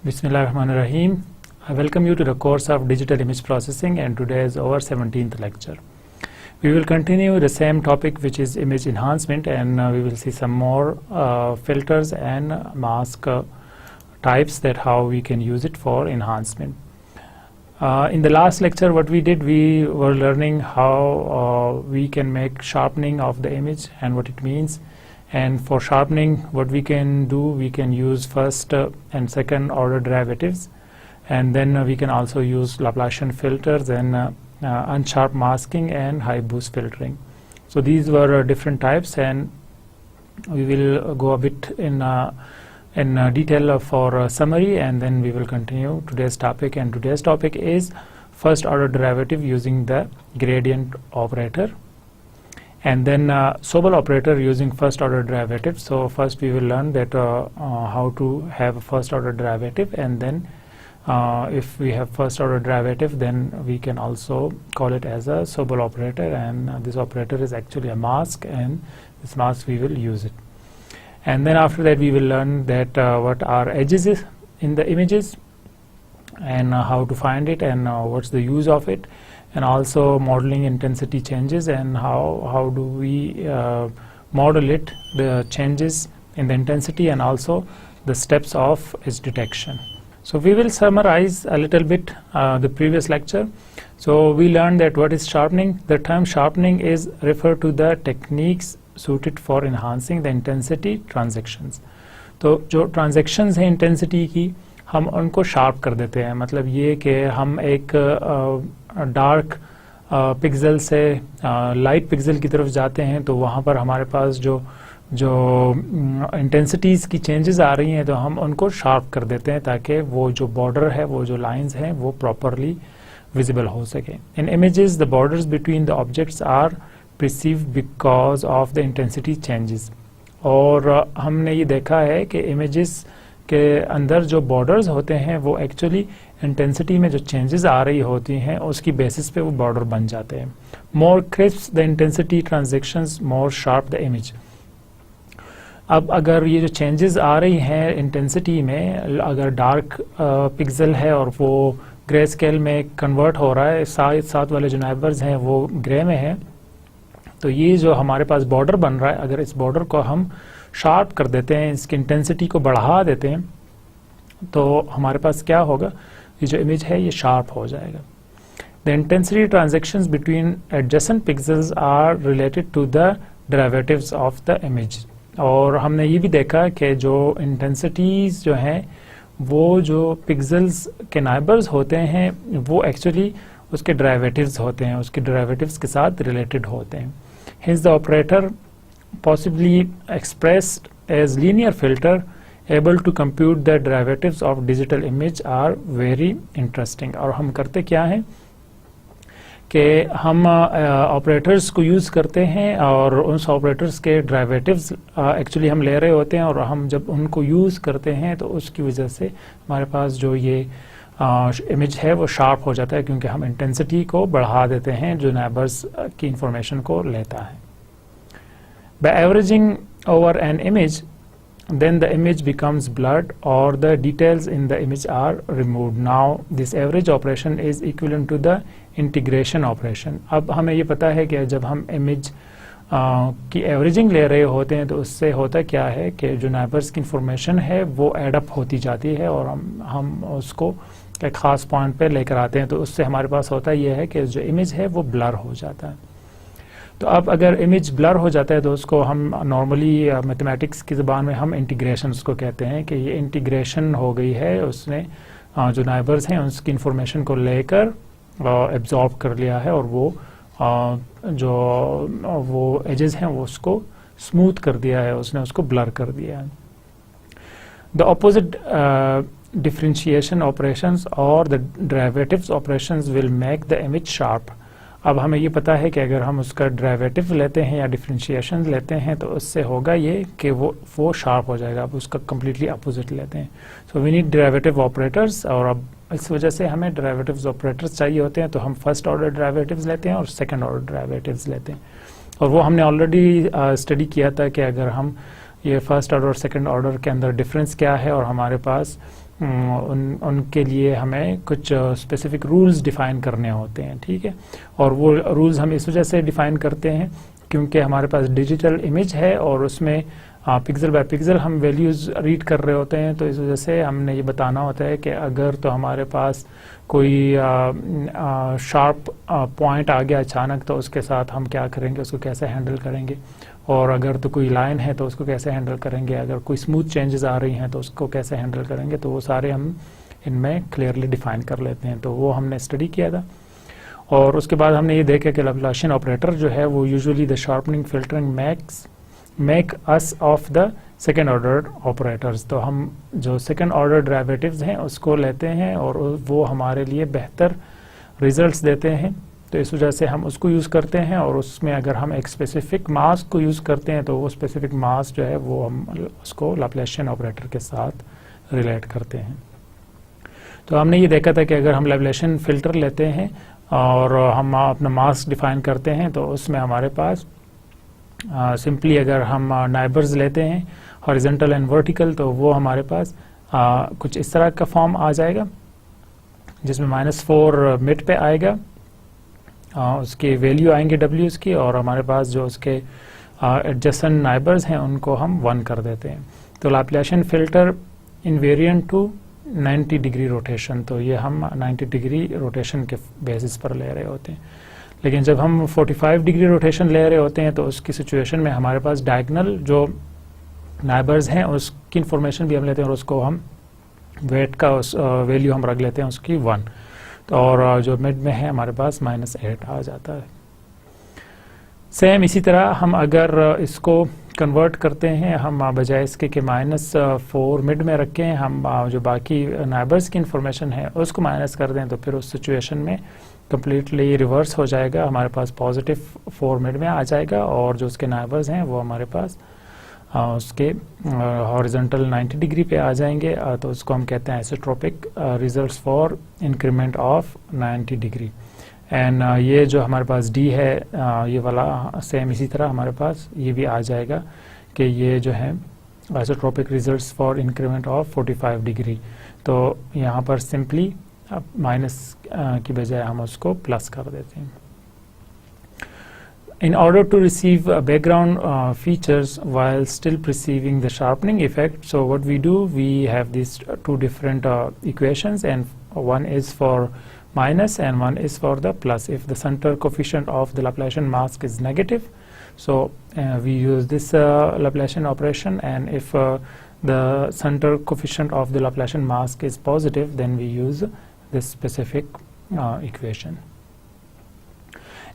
Bismillahirrahmanirrahim. I welcome you to the course of Digital Image Processing, and today is our 17th lecture. We will continue the same topic, which is image enhancement, and we will see some more filters and mask types, that how we can use it for enhancement. In the last lecture, what we did, we were learning how we can make sharpening of the image and what it means. And for sharpening, what we can do, we can use first and second order derivatives, and then we can also use Laplacian filters and unsharp masking and high boost filtering. So these were different types, and we will go a bit in detail for summary, and then we will continue today's topic. And today's topic is first order derivative using the gradient operator, and then Sobel operator using first order derivative. So first we will learn that how to have a first order derivative, and then if we have first order derivative, then we can also call it as a Sobel operator, and this operator is actually a mask, and this mask we will use it. And then after that we will learn that what are edges in the images, and how to find it, and what's the use of it, and also modeling intensity changes, and how do we model it, the changes in the intensity, and also the steps of its detection. So we will summarize a little bit the previous lecture. So we learned that what is sharpening. The term sharpening is referred to the techniques suited for enhancing the intensity transactions. तो जो transactions हैं intensity की, हम उनको sharp कर देते हैं. मतलब ये कि हम एक डार्क पिक्सल से लाइट पिक्सल की तरफ जाते हैं, तो वहाँ पर हमारे पास जो इंटेंसिटीज़ की चेंजेस आ रही हैं, तो हम उनको शार्प कर देते हैं ताकि वो जो बॉर्डर है, वो जो लाइंस हैं, वो प्रॉपरली विजिबल हो सके. In images the borders between the objects are perceived because of the intensity changes. और हमने ये देखा है कि इमेजेस के अंदर जो बॉर्डर्स होते हैं, वो एक्चुअली इंटेंसिटी में जो चेंजेस आ रही होती हैं, उसकी बेसिस पे वो बॉर्डर बन जाते हैं. More crisp the intensity transactions, more sharp the image. अब अगर ये जो चेंजेस आ रही हैं इंटेंसिटी में, अगर डार्क पिक्सल है और वो ग्रे स्केल में कन्वर्ट हो रहा है, साथ वाले जो नाइबर्स हैं वो ग्रे में है, तो ये जो हमारे पास बॉर्डर बन रहा है, अगर इस बॉर्डर को हम शार्प कर देते हैं, इसकी इंटेंसिटी को बढ़ा देते हैं, तो हमारे पास क्या होगा, ये जो इमेज है ये शार्प हो जाएगा. The intensity transactions between adjacent pixels are related to the derivatives of the image. और हमने ये भी देखा कि जो इंटेंसिटीज जो हैं, वो जो पिक्सेल्स के नाइबर्स होते हैं, वो एक्चुअली उसके डेरिवेटिव्स होते हैं, उसके डेरिवेटिव्स के साथ रिलेटेड होते हैं. Hints the operator possibly expressed as linear filter able to compute the derivatives of digital image are very interesting. और हम करते क्या हैं कि हम ऑपरेटर्स को यूज़ करते हैं, और उस ऑपरेटर्स के डेरिवेटिव्स एक्चुअली हम ले रहे होते हैं, और हम जब उनको यूज़ करते हैं तो उसकी वजह से हमारे पास जो ये इमेज है वो शार्प हो जाता है, क्योंकि हम इंटेंसिटी को बढ़ा देते हैं जो नाइबर्स की इंफॉर्मेशन को लेता है. By averaging over an image, then the image becomes blurred or the details in the image are removed. Now this average operation is equivalent to the integration operation. अब हमें ये पता है कि जब हम इमेज की एवरेजिंग ले रहे होते हैं, तो उससे होता क्या है कि जो नाइबर्स की इंफॉर्मेशन है वो एडअप होती जाती है, और हम उसको एक ख़ास पॉइंट पे लेकर आते हैं, तो उससे हमारे पास होता ये है कि जो इमेज है वो ब्लर हो जाता है. तो अब अगर इमेज ब्लर हो जाता है, तो उसको हम नॉर्मली मैथमेटिक्स की ज़बान में हम इंटीग्रेशन उसको कहते हैं कि ये इंटीग्रेशन हो गई है, उसने जो नाइबर्स हैं उसकी इंफॉर्मेशन को लेकर एब्जॉर्ब कर लिया है, और वो एजेस हैं वो उसको स्मूथ कर दिया है, उसने उसको ब्लर कर दिया है. द ऑपोजिट डिफरेंशिएशन ऑपरेशंस और the derivatives operations will make the image sharp. अब हमें ये पता है कि अगर हम उसका डेरिवेटिव लेते हैं या डिफरेंशिएशन लेते हैं, तो उससे होगा ये कि वो शार्प हो जाएगा. अब उसका कम्प्लीटली अपोजिट लेते हैं. So we need derivative operators, और अब इस वजह से हमें डेरिवेटिव्स ऑपरेटर्स चाहिए होते हैं, तो हम फर्स्ट ऑर्डर डेरिवेटिव्स लेते हैं और सेकंड ऑर्डर डेरिवेटिव्स लेते हैं. और वो हमने ऑलरेडी स्टडी किया था कि अगर हम ये फर्स्ट ऑर्डर और सेकंड ऑर्डर के अंदर डिफरेंस क्या है, और हमारे पास उनके लिए हमें कुछ स्पेसिफिक रूल्स डिफ़ाइन करने होते हैं, ठीक है। और वो रूल्स हम इस वजह से डिफ़ाइन करते हैं क्योंकि हमारे पास डिजिटल इमेज है और उसमें पिक्सल बाय पिक्सल हम वैल्यूज़ रीड कर रहे होते हैं, तो इस वजह से हमने ये बताना होता है कि अगर तो हमारे पास कोई शार्प पॉइंट आ गया अचानक, तो उसके साथ हम क्या करेंगे, उसको कैसे हैंडल करेंगे, और अगर तो कोई लाइन है तो उसको कैसे हैंडल करेंगे, अगर कोई स्मूथ चेंजेस आ रही हैं तो उसको कैसे हैंडल करेंगे, तो वो सारे हम इनमें क्लियरली डिफाइन कर लेते हैं। तो वो हमने स्टडी किया था। और उसके बाद हमने ये देखा कि लैप्लाशियन ऑपरेटर जो है वो usually the sharpening filtering make us of the second order operators. तो हम जो सेकेंड ऑर्डर डेरिवेटिव्स हैं उसको लेते हैं और वो हमारे लिए बेहतर रिजल्ट्स देते हैं, तो इस वजह से हम उसको यूज़ करते हैं। और उसमें अगर हम एक स्पेसिफिक मास को यूज़ करते हैं तो वो स्पेसिफिक मास जो है वो हम उसको लैप्लाशियन ऑपरेटर के साथ रिलेट करते हैं। तो हमने ये देखा था कि अगर हम लैप्लाशियन फ़िल्टर लेते हैं और हम अपना मास डिफ़ाइन करते हैं तो उसमें हमारे पास सिंपली अगर हम नाइबर्स लेते हैं हॉरिजॉन्टल एंड वर्टिकल, तो वो हमारे पास कुछ इस तरह का फॉर्म आ जाएगा जिसमें -4 मिड पे आएगा, उसकी वैल्यू आएंगे डब्ल्यूज़ की, और हमारे पास जो उसके एडजेसेंट नाइबर्स हैं उनको हम 1 कर देते हैं। तो Laplacian filter invariant to 90 degree rotation, तो ये हम 90 डिग्री रोटेशन के बेसिस पर ले रहे होते हैं। लेकिन जब हम 45 डिग्री रोटेशन ले रहे होते हैं तो उसकी सिचुएशन में हमारे पास डायगोनल जो नाइबर्स हैं उसकी इंफॉर्मेशन भी हम लेते हैं और उसको हम वेट का वैल्यू हम रख लेते हैं उसकी 1, तो और जो मिड में है हमारे पास -8 आ जाता है। सेम इसी तरह हम अगर इसको कन्वर्ट करते हैं, हम बजाय इसके कि -4 मिड में रखें, हम जो बाकी नाइबर्स की इंफॉर्मेशन है उसको माइनस कर दें, तो फिर उस सिचुएशन में कम्प्लीटली रिवर्स हो जाएगा, हमारे पास +4 मिड में आ जाएगा और जो उसके नाइबर्स हैं वो हमारे पास उसके हॉरिजॉन्टल 90 डिग्री पे आ जाएंगे, तो उसको हम कहते हैं isotropic results for increment of 90 degree. And ये जो हमारे पास डी है ये वाला सेम इसी तरह हमारे पास ये भी आ जाएगा कि ये जो है isotropic results for increment of 45 degree. तो यहाँ पर सिंपली माइनस की बजाय हम उसको प्लस कर देते हैं। In order to receive background features while still perceiving the sharpening effect, so what we do, we have these two different equations, and one is for minus and one is for the plus. If the center coefficient of the Laplacian mask is negative, so we use this Laplacian operation, and if the center coefficient of the Laplacian mask is positive, then we use this specific equation.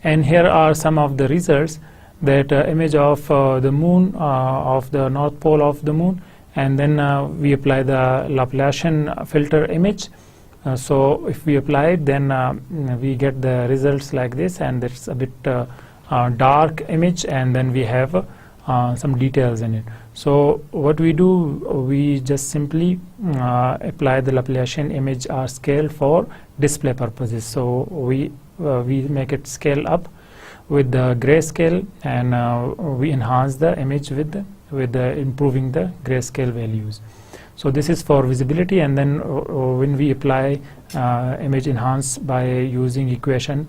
And here are some of the results, that image of the moon, of the north pole of the moon, and then we apply the Laplacian filter image. So if we apply it, then we get the results like this, and it's a bit dark image, and then we have some details in it. So what we do, we just simply apply the Laplacian image R scale for display purposes. So we make it scale up with the grayscale, and we enhance the image with improving the grayscale values. So this is for visibility, and then when we apply image enhance by using equation,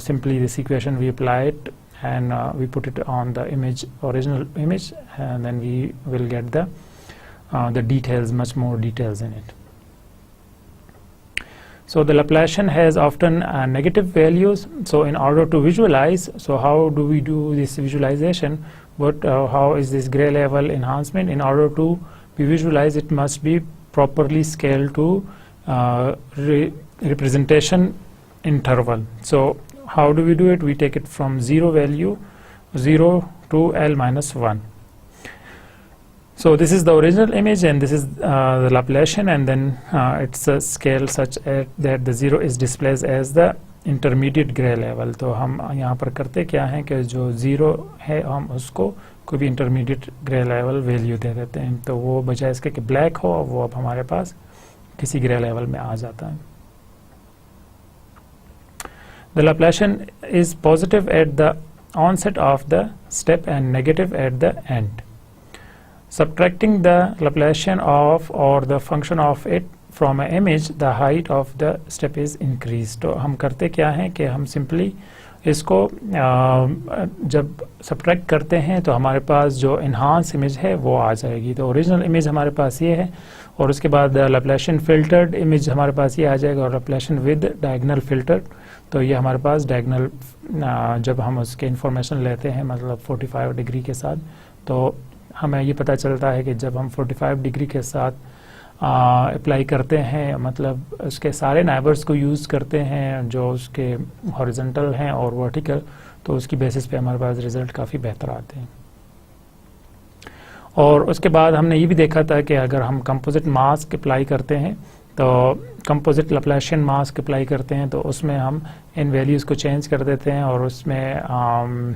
simply this equation we apply it and we put it on the image, original image, and then we will get the details, much more details in it. So the Laplacian has often negative values. So in order to visualize, so how do we do this visualization? How is this gray level enhancement? In order to be visualized, it must be properly scaled to representation interval. So how do we do it? We take it from 0 value 0 to L minus 1. So this is the original image, and this is the Laplacian, and then it's a scale such that the 0 is displayed as the intermediate gray level. तो हम यहाँ पर करते क्या हैं कि जो 0 है हम उसको कोई भी intermediate gray level value दे देते हैं, तो वो बजाय इसके कि black हो, वो अब हमारे पास किसी gray level में आ जाता है. The Laplacian is positive at the onset of the step and negative at the end. Subtracting the Laplacian of or the function of it from an image, the height of the step is increased. तो हम करते क्या हैं कि हम simply इसको जब subtract करते हैं तो हमारे पास जो इन्हांस इमेज है वो आ जाएगी. तो ओरिजिनल इमेज हमारे पास ये है और उसके बाद लैप्लाशियन फिल्टर्ड इमेज हमारे पास ये आ जाएगा और लैप्लाशियन विद डायगोनल फिल्टर. तो ये हमारे पास डायगोनल जब हम उसके इंफॉर्मेशन लेते हैं मतलब 45 डिग्री के साथ, तो हमें ये पता चलता है कि जब हम 45 डिग्री के साथ अप्लाई करते हैं मतलब उसके सारे नाइबर्स को यूज़ करते हैं जो उसके हॉरिजॉन्टल हैं और वर्टिकल, तो उसकी बेसिस पे हमारे पास रिज़ल्ट काफ़ी बेहतर आते हैं. और उसके बाद हमने ये भी देखा था कि अगर हम कंपोजिट मास्क अप्लाई करते हैं तो कंपोजिट लैप्लाशियन मास्क अप्लाई करते हैं तो उसमें हम इन वैल्यूज़ को चेंज कर देते हैं और उसमें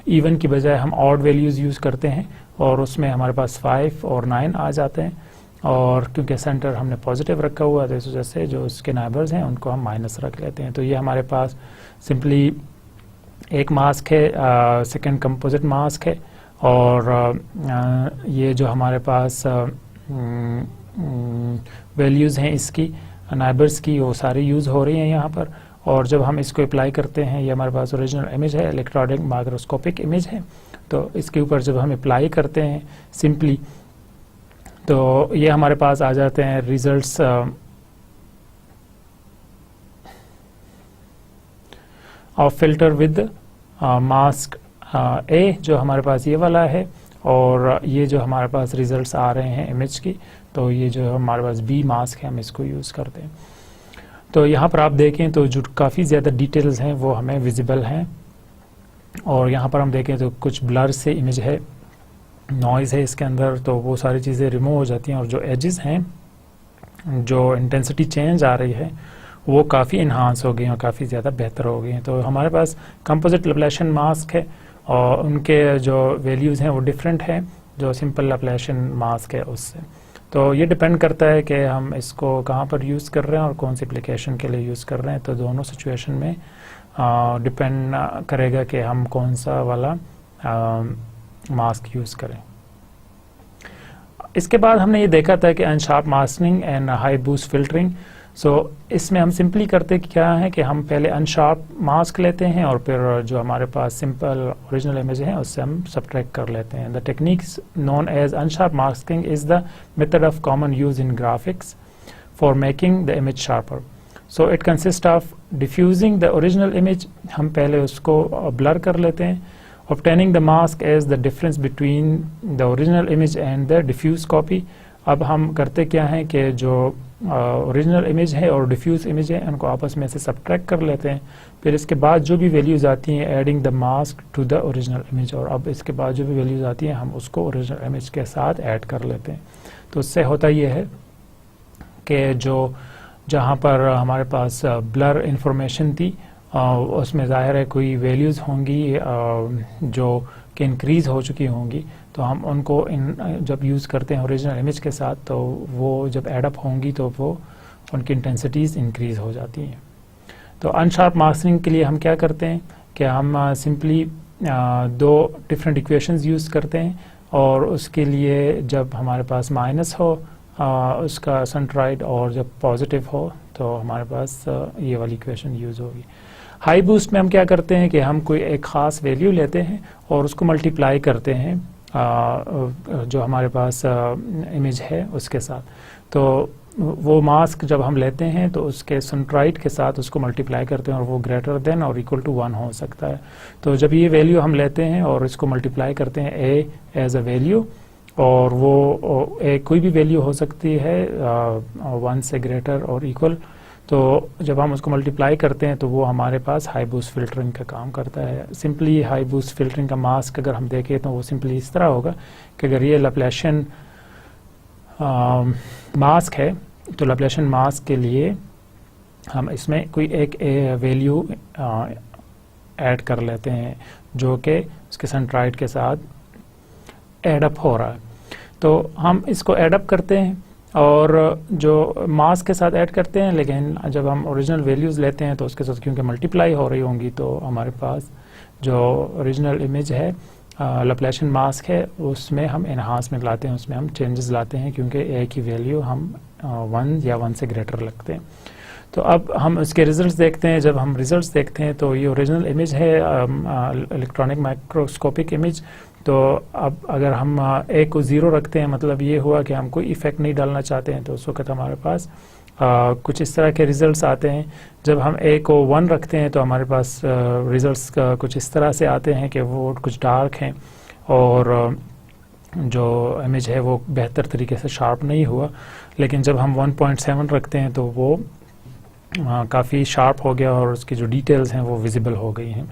इवन की बजाय हम ऑड वैल्यूज़ यूज़ करते हैं और उसमें हमारे पास 5 और 9 आ जाते हैं. और क्योंकि सेंटर हमने पॉजिटिव रखा हुआ है तो इस वजह से जो उसके नाइबर्स हैं उनको हम माइनस रख लेते हैं. तो ये हमारे पास सिंपली एक मास्क है, सेकंड कंपोजिट मास्क है और ये जो हमारे पास वैल्यूज़ हैं इसकी नाइबर्स की वो सारी यूज़ हो रही हैं यहाँ पर. और जब हम इसको अप्लाई करते हैं ये हमारे पास ओरिजिनल इमेज है, इलेक्ट्रॉनिक माइक्रोस्कोपिक इमेज है, तो इसके ऊपर जब हम अप्लाई करते हैं सिंपली तो ये हमारे पास आ जाते हैं results of filter with mask A जो हमारे पास ये वाला है और ये जो हमारे पास रिजल्ट्स आ रहे हैं इमेज की, तो ये जो हमारे पास बी मास्क है हम इसको यूज़ करते हैं. तो यहाँ पर आप देखें तो जो काफ़ी ज़्यादा डिटेल्स हैं वो हमें विजिबल हैं और यहाँ पर हम देखें तो कुछ ब्लर से इमेज है, नॉइज़ है इसके अंदर, तो वो सारी चीज़ें रिमूव हो जाती हैं और जो एजेस हैं जो इंटेंसिटी चेंज आ रही है वो काफ़ी इन्हांस हो गई हैं और काफ़ी ज़्यादा बेहतर हो गई हैं. तो हमारे पास कंपोजिट लैप्लाशियन मास्क है और उनके जो वैल्यूज़ हैं वो डिफरेंट हैं जो सिंपल लैप्लाशियन मास्क है उससे. तो ये डिपेंड करता है कि हम इसको कहाँ पर यूज़ कर रहे हैं और कौन सी एप्लीकेशन के लिए यूज़ कर रहे हैं. तो दोनों सिचुएशन में डिपेंड करेगा कि हम कौन सा वाला मास्क यूज़ करें. इसके बाद हमने ये देखा था कि unsharp masking and high boost filtering. So इसमें हम सिंपली करते क्या है कि हम पहले अनशार्प मास्क लेते हैं और फिर जो हमारे पास सिंपल ओरिजिनल इमेज है उससे हम सब्ट्रैक्ट कर लेते हैं. The techniques known as unsharp masking is the method of common use in graphics for making the image sharper. So it consist of diffusing the original image, हम पहले उसको blur कर लेते हैं. Obtaining the mask as the difference between the original image and the diffuse copy. अब हम करते क्या हैं कि जो ओरिजिनल इमेज है और डिफ्यूज इमेज है उनको आपस में से सब्ट्रैक्ट कर लेते हैं. फिर इसके बाद जो भी वैल्यूज़ आती हैं adding the mask to the original image, और अब इसके बाद जो भी वैल्यूज़ आती हैं हम उसको ओरिजिनल इमेज के साथ ऐड कर लेते हैं. तो उससे होता ये है कि जो जहाँ पर हमारे पास ब्लर इंफॉर्मेशन थी उसमें ज़ाहिर है कोई वैल्यूज़ होंगी जो कि इंक्रीज़ हो चुकी होंगी, तो हम उनको जब यूज़ करते हैं ओरिजिनल इमेज के साथ तो वो जब एडअप होंगी तो वो उनकी इंटेंसिटीज़ इंक्रीज़ हो जाती हैं. तो अनशार्प मास्किंग के लिए हम क्या करते हैं कि हम सिंपली दो डिफरेंट इक्वेशंस यूज़ करते हैं और उसके लिए जब हमारे पास माइनस हो उसका सेंट्रॉइड और जब पॉजिटिव हो तो हमारे पास ये वाली इक्वेशन यूज़ होगी. हाई बूस्ट में हम क्या करते हैं कि हम कोई एक ख़ास वैल्यू लेते हैं और उसको मल्टीप्लाई करते हैं जो हमारे पास इमेज है उसके साथ. तो वो मास्क जब हम लेते हैं तो उसके सेंट्रॉइड के साथ उसको मल्टीप्लाई करते हैं और वो ग्रेटर देन और इक्वल टू 1 हो सकता है. तो जब ये वैल्यू हम लेते हैं और इसको मल्टीप्लाई करते हैं ए एज अ वैल्यू, और वो कोई भी वैल्यू हो सकती है 1 से ग्रेटर और इक्वल, तो जब हम उसको मल्टीप्लाई करते हैं तो वो हमारे पास हाई बूस्ट फिल्टरिंग का काम करता है. सिंपली हाई बूस्ट फिल्टरिंग का मास्क अगर हम देखें तो वो सिंपली इस तरह होगा कि अगर ये लैप्लाशियन मास्क है तो लैप्लाशियन मास्क के लिए हम इसमें कोई एक वैल्यू ऐड कर लेते हैं जो कि उसके सेंट्रॉइड के साथ एडअप हो रहा है. तो हम इसको एडअप करते हैं और जो मास्क के साथ ऐड करते हैं, लेकिन जब हम ओरिजिनल वैल्यूज़ लेते हैं तो उसके साथ क्योंकि मल्टीप्लाई हो रही होंगी तो हमारे पास जो ओरिजिनल इमेज है लैप्लासियन मास्क है उसमें हम एनहांसमेंट लाते हैं, उसमें हम चेंजेस लाते हैं क्योंकि ए की वैल्यू हम 1 या 1 से ग्रेटर लगते हैं। तो अब हम इसके रिजल्ट्स देखते हैं। जब हम रिजल्ट्स देखते हैं तो ये ओरिजिनल इमेज है, इलेक्ट्रॉनिक माइक्रोस्कोपिक इमेज। तो अब अगर हम ए को 0 रखते हैं मतलब ये हुआ कि हम कोई इफेक्ट नहीं डालना चाहते हैं, तो उस वक्त हमारे पास कुछ इस तरह के रिजल्ट्स आते हैं। जब हम ए को 1 रखते हैं तो हमारे पास रिजल्ट्स कुछ इस तरह से आते हैं कि वो कुछ डार्क हैं और जो इमेज है वो बेहतर तरीके से शार्प नहीं हुआ। लेकिन जब हम 1.7 रखते हैं तो वो काफ़ी शार्प हो गया और उसकी जो डिटेल्स हैं वो विजिबल हो गई हैं।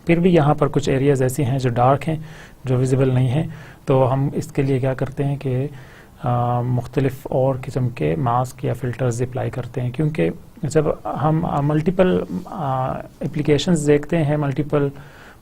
फिर भी यहाँ पर कुछ एरियाज़ ऐसी हैं जो डार्क हैं, जो विजिबल नहीं हैं। तो हम इसके लिए क्या करते हैं कि मुख्तलिफ और किस्म के मास्क या फ़िल्टर्स अप्लाई करते हैं, क्योंकि जब हम मल्टीपल एप्लीकेशंस देखते हैं, मल्टीपल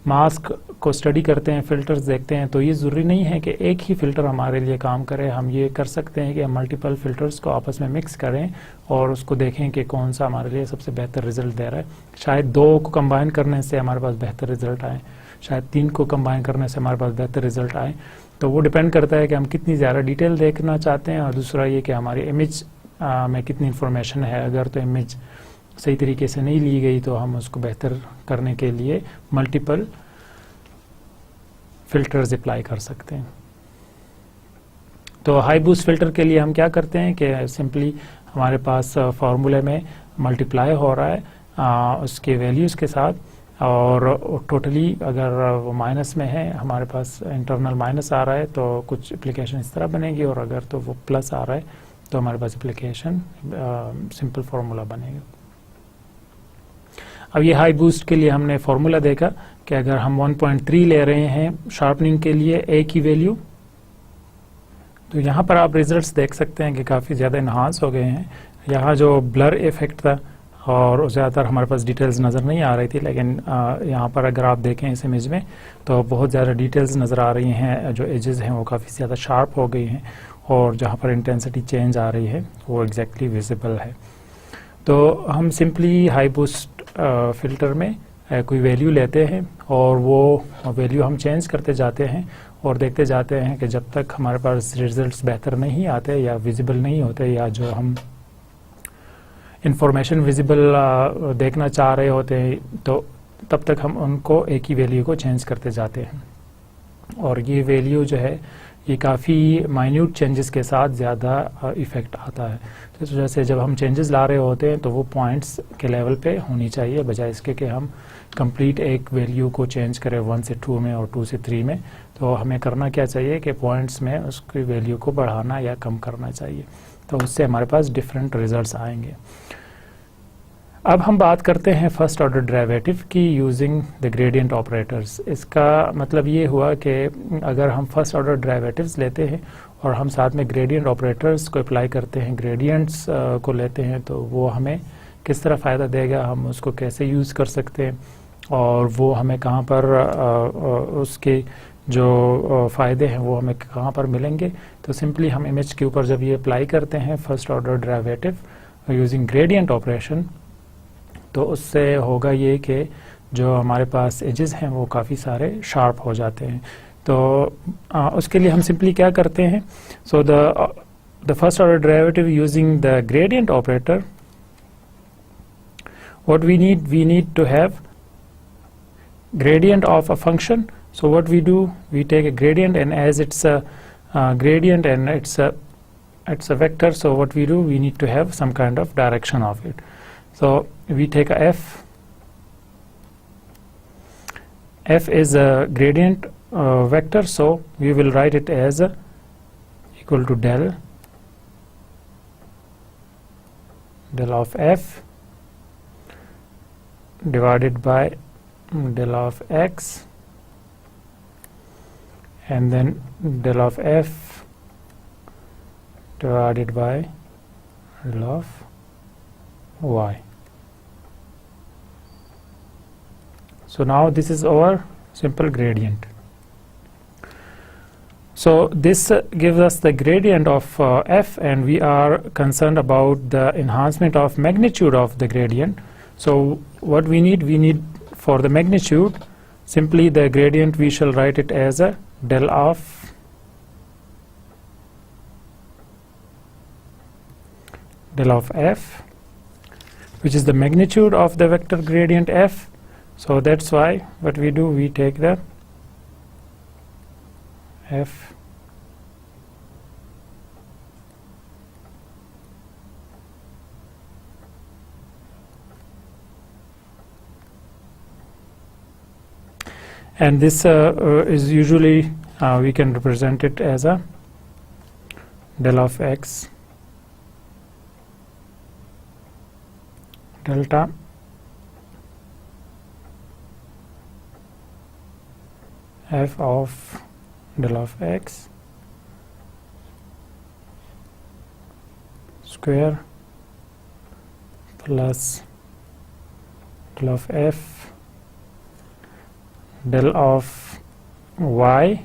मास्क को स्टडी करते हैं, फ़िल्टर्स देखते हैं, तो ये ज़रूरी नहीं है कि एक ही फ़िल्टर हमारे लिए काम करे। हम ये कर सकते हैं कि हम मल्टीपल फ़िल्टर्स को आपस में मिक्स करें और उसको देखें कि कौन सा हमारे लिए सबसे बेहतर रिज़ल्ट दे रहा है। शायद 2 को कंबाइन करने से हमारे पास बेहतर रिज़ल्ट आए, शायद 3 को कंबाइन करने से हमारे पास बेहतर रिज़ल्ट आए। तो वो डिपेंड करता है कि हम कितनी ज़्यादा डिटेल देखना चाहते हैं, और दूसरा ये कि हमारी इमेज में कितनी इन्फॉर्मेशन है। अगर तो इमेज सही तरीके से नहीं ली गई तो हम उसको बेहतर करने के लिए मल्टीपल फ़िल्टर्स अप्लाई कर सकते हैं। तो हाई बूस्ट फ़िल्टर के लिए हम क्या करते हैं कि सिंपली हमारे पास फार्मूले में मल्टीप्लाई हो रहा है उसके वैल्यूज़ के साथ, और टोटली अगर वो माइनस में है, हमारे पास इंटरनल माइनस आ रहा है तो कुछ एप्लीकेशन इस तरह बनेगी, और अगर तो वो प्लस आ रहा है तो हमारे पास एप्लीकेशन सिंपल फार्मूला बनेगा। अब ये हाई बूस्ट के लिए हमने फार्मूला देखा कि अगर हम 1.3 ले रहे हैं शार्पनिंग के लिए ए की वैल्यू, तो यहाँ पर आप रिजल्ट्स देख सकते हैं कि काफ़ी ज़्यादा इन्हांस हो गए हैं। यहाँ जो ब्लर इफेक्ट था और ज़्यादातर हमारे पास डिटेल्स नज़र नहीं आ रही थी, लेकिन यहाँ पर अगर आप देखें इस इमेज में तो बहुत ज़्यादा डिटेल्स नज़र आ रही हैं। जो एजेस हैं वो काफ़ी ज़्यादा शार्प हो गई हैं, और जहाँ पर इंटेंसिटी चेंज आ रही है वो एग्जैक्टली विजिबल है। तो हम सिंपली हाई बूस्ट फ़िल्टर में कोई वैल्यू लेते हैं और वो वैल्यू हम चेंज करते जाते हैं और देखते जाते हैं कि जब तक हमारे पास रिजल्ट्स बेहतर नहीं आते या विजिबल नहीं होते, या जो हम इंफॉर्मेशन विजिबल देखना चाह रहे होते हैं, तो तब तक हम उनको एक ही वैल्यू को चेंज करते जाते हैं। और ये वैल्यू जो है ये काफ़ी माइन्यूट चेंजेस के साथ ज़्यादा इफ़ेक्ट आता है। तो जैसे जब हम चेंजेस ला रहे होते हैं तो वो पॉइंट्स के लेवल पे होनी चाहिए, बजाय इसके कि हम कंप्लीट एक वैल्यू को चेंज करें 1 से 2 में और 2 से 3 में। तो हमें करना क्या चाहिए कि पॉइंट्स में उसकी वैल्यू को बढ़ाना या कम करना चाहिए, तो उससे हमारे पास डिफरेंट रिजल्ट्स आएंगे। अब हम बात करते हैं फर्स्ट ऑर्डर डेरिवेटिव की यूजिंग द ग्रेडियंट ऑपरेटर्स। इसका मतलब ये हुआ कि अगर हम फर्स्ट ऑर्डर डेरिवेटिव्स लेते हैं और हम साथ में ग्रेडियंट ऑपरेटर्स को अप्लाई करते हैं, ग्रेडियंट्स को लेते हैं, तो वो हमें किस तरह फ़ायदा देगा, हम उसको कैसे यूज़ कर सकते हैं, और वो हमें कहाँ पर उसके जो फ़ायदे हैं वो हमें कहाँ पर मिलेंगे। तो सिंपली हम इमेज के ऊपर जब ये अप्लाई करते हैं first order derivative using gradient operation, तो उससे होगा ये कि जो हमारे पास एजेस हैं वो काफ़ी सारे शार्प हो जाते हैं। तो उसके लिए हम सिंपली क्या करते हैं, so the first order derivative using the gradient operator, what we need to have gradient of a function. So what we do, we take a gradient, and as it's a gradient and it's a vector, so what we do, we need to have some kind of direction of it. So we take a f is a gradient vector, so we will write it as equal to del of f divided by del of x, and then del of f divided by del of y. So now this is our simple gradient. So this gives us the gradient of f, and we are concerned about the enhancement of magnitude of the gradient. So what we need for the magnitude, Simply the gradient we shall write it as a del of f, which is the magnitude of the vector gradient f. So that's why what we do, we take the f and this is usually we can represent it as a del of x delta f of del of x square plus del of f del of y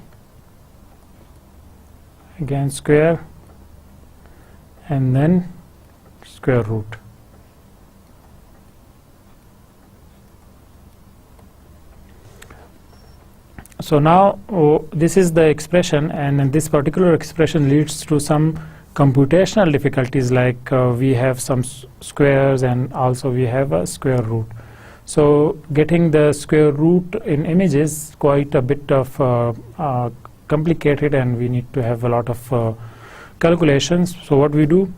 again square and then square root. So now this is the expression, and this particular expression leads to some computational difficulties, like we have some squares and also we have a square root. So getting the square root in image is quite a bit of complicated, and we need to have a lot of calculations. So what we do,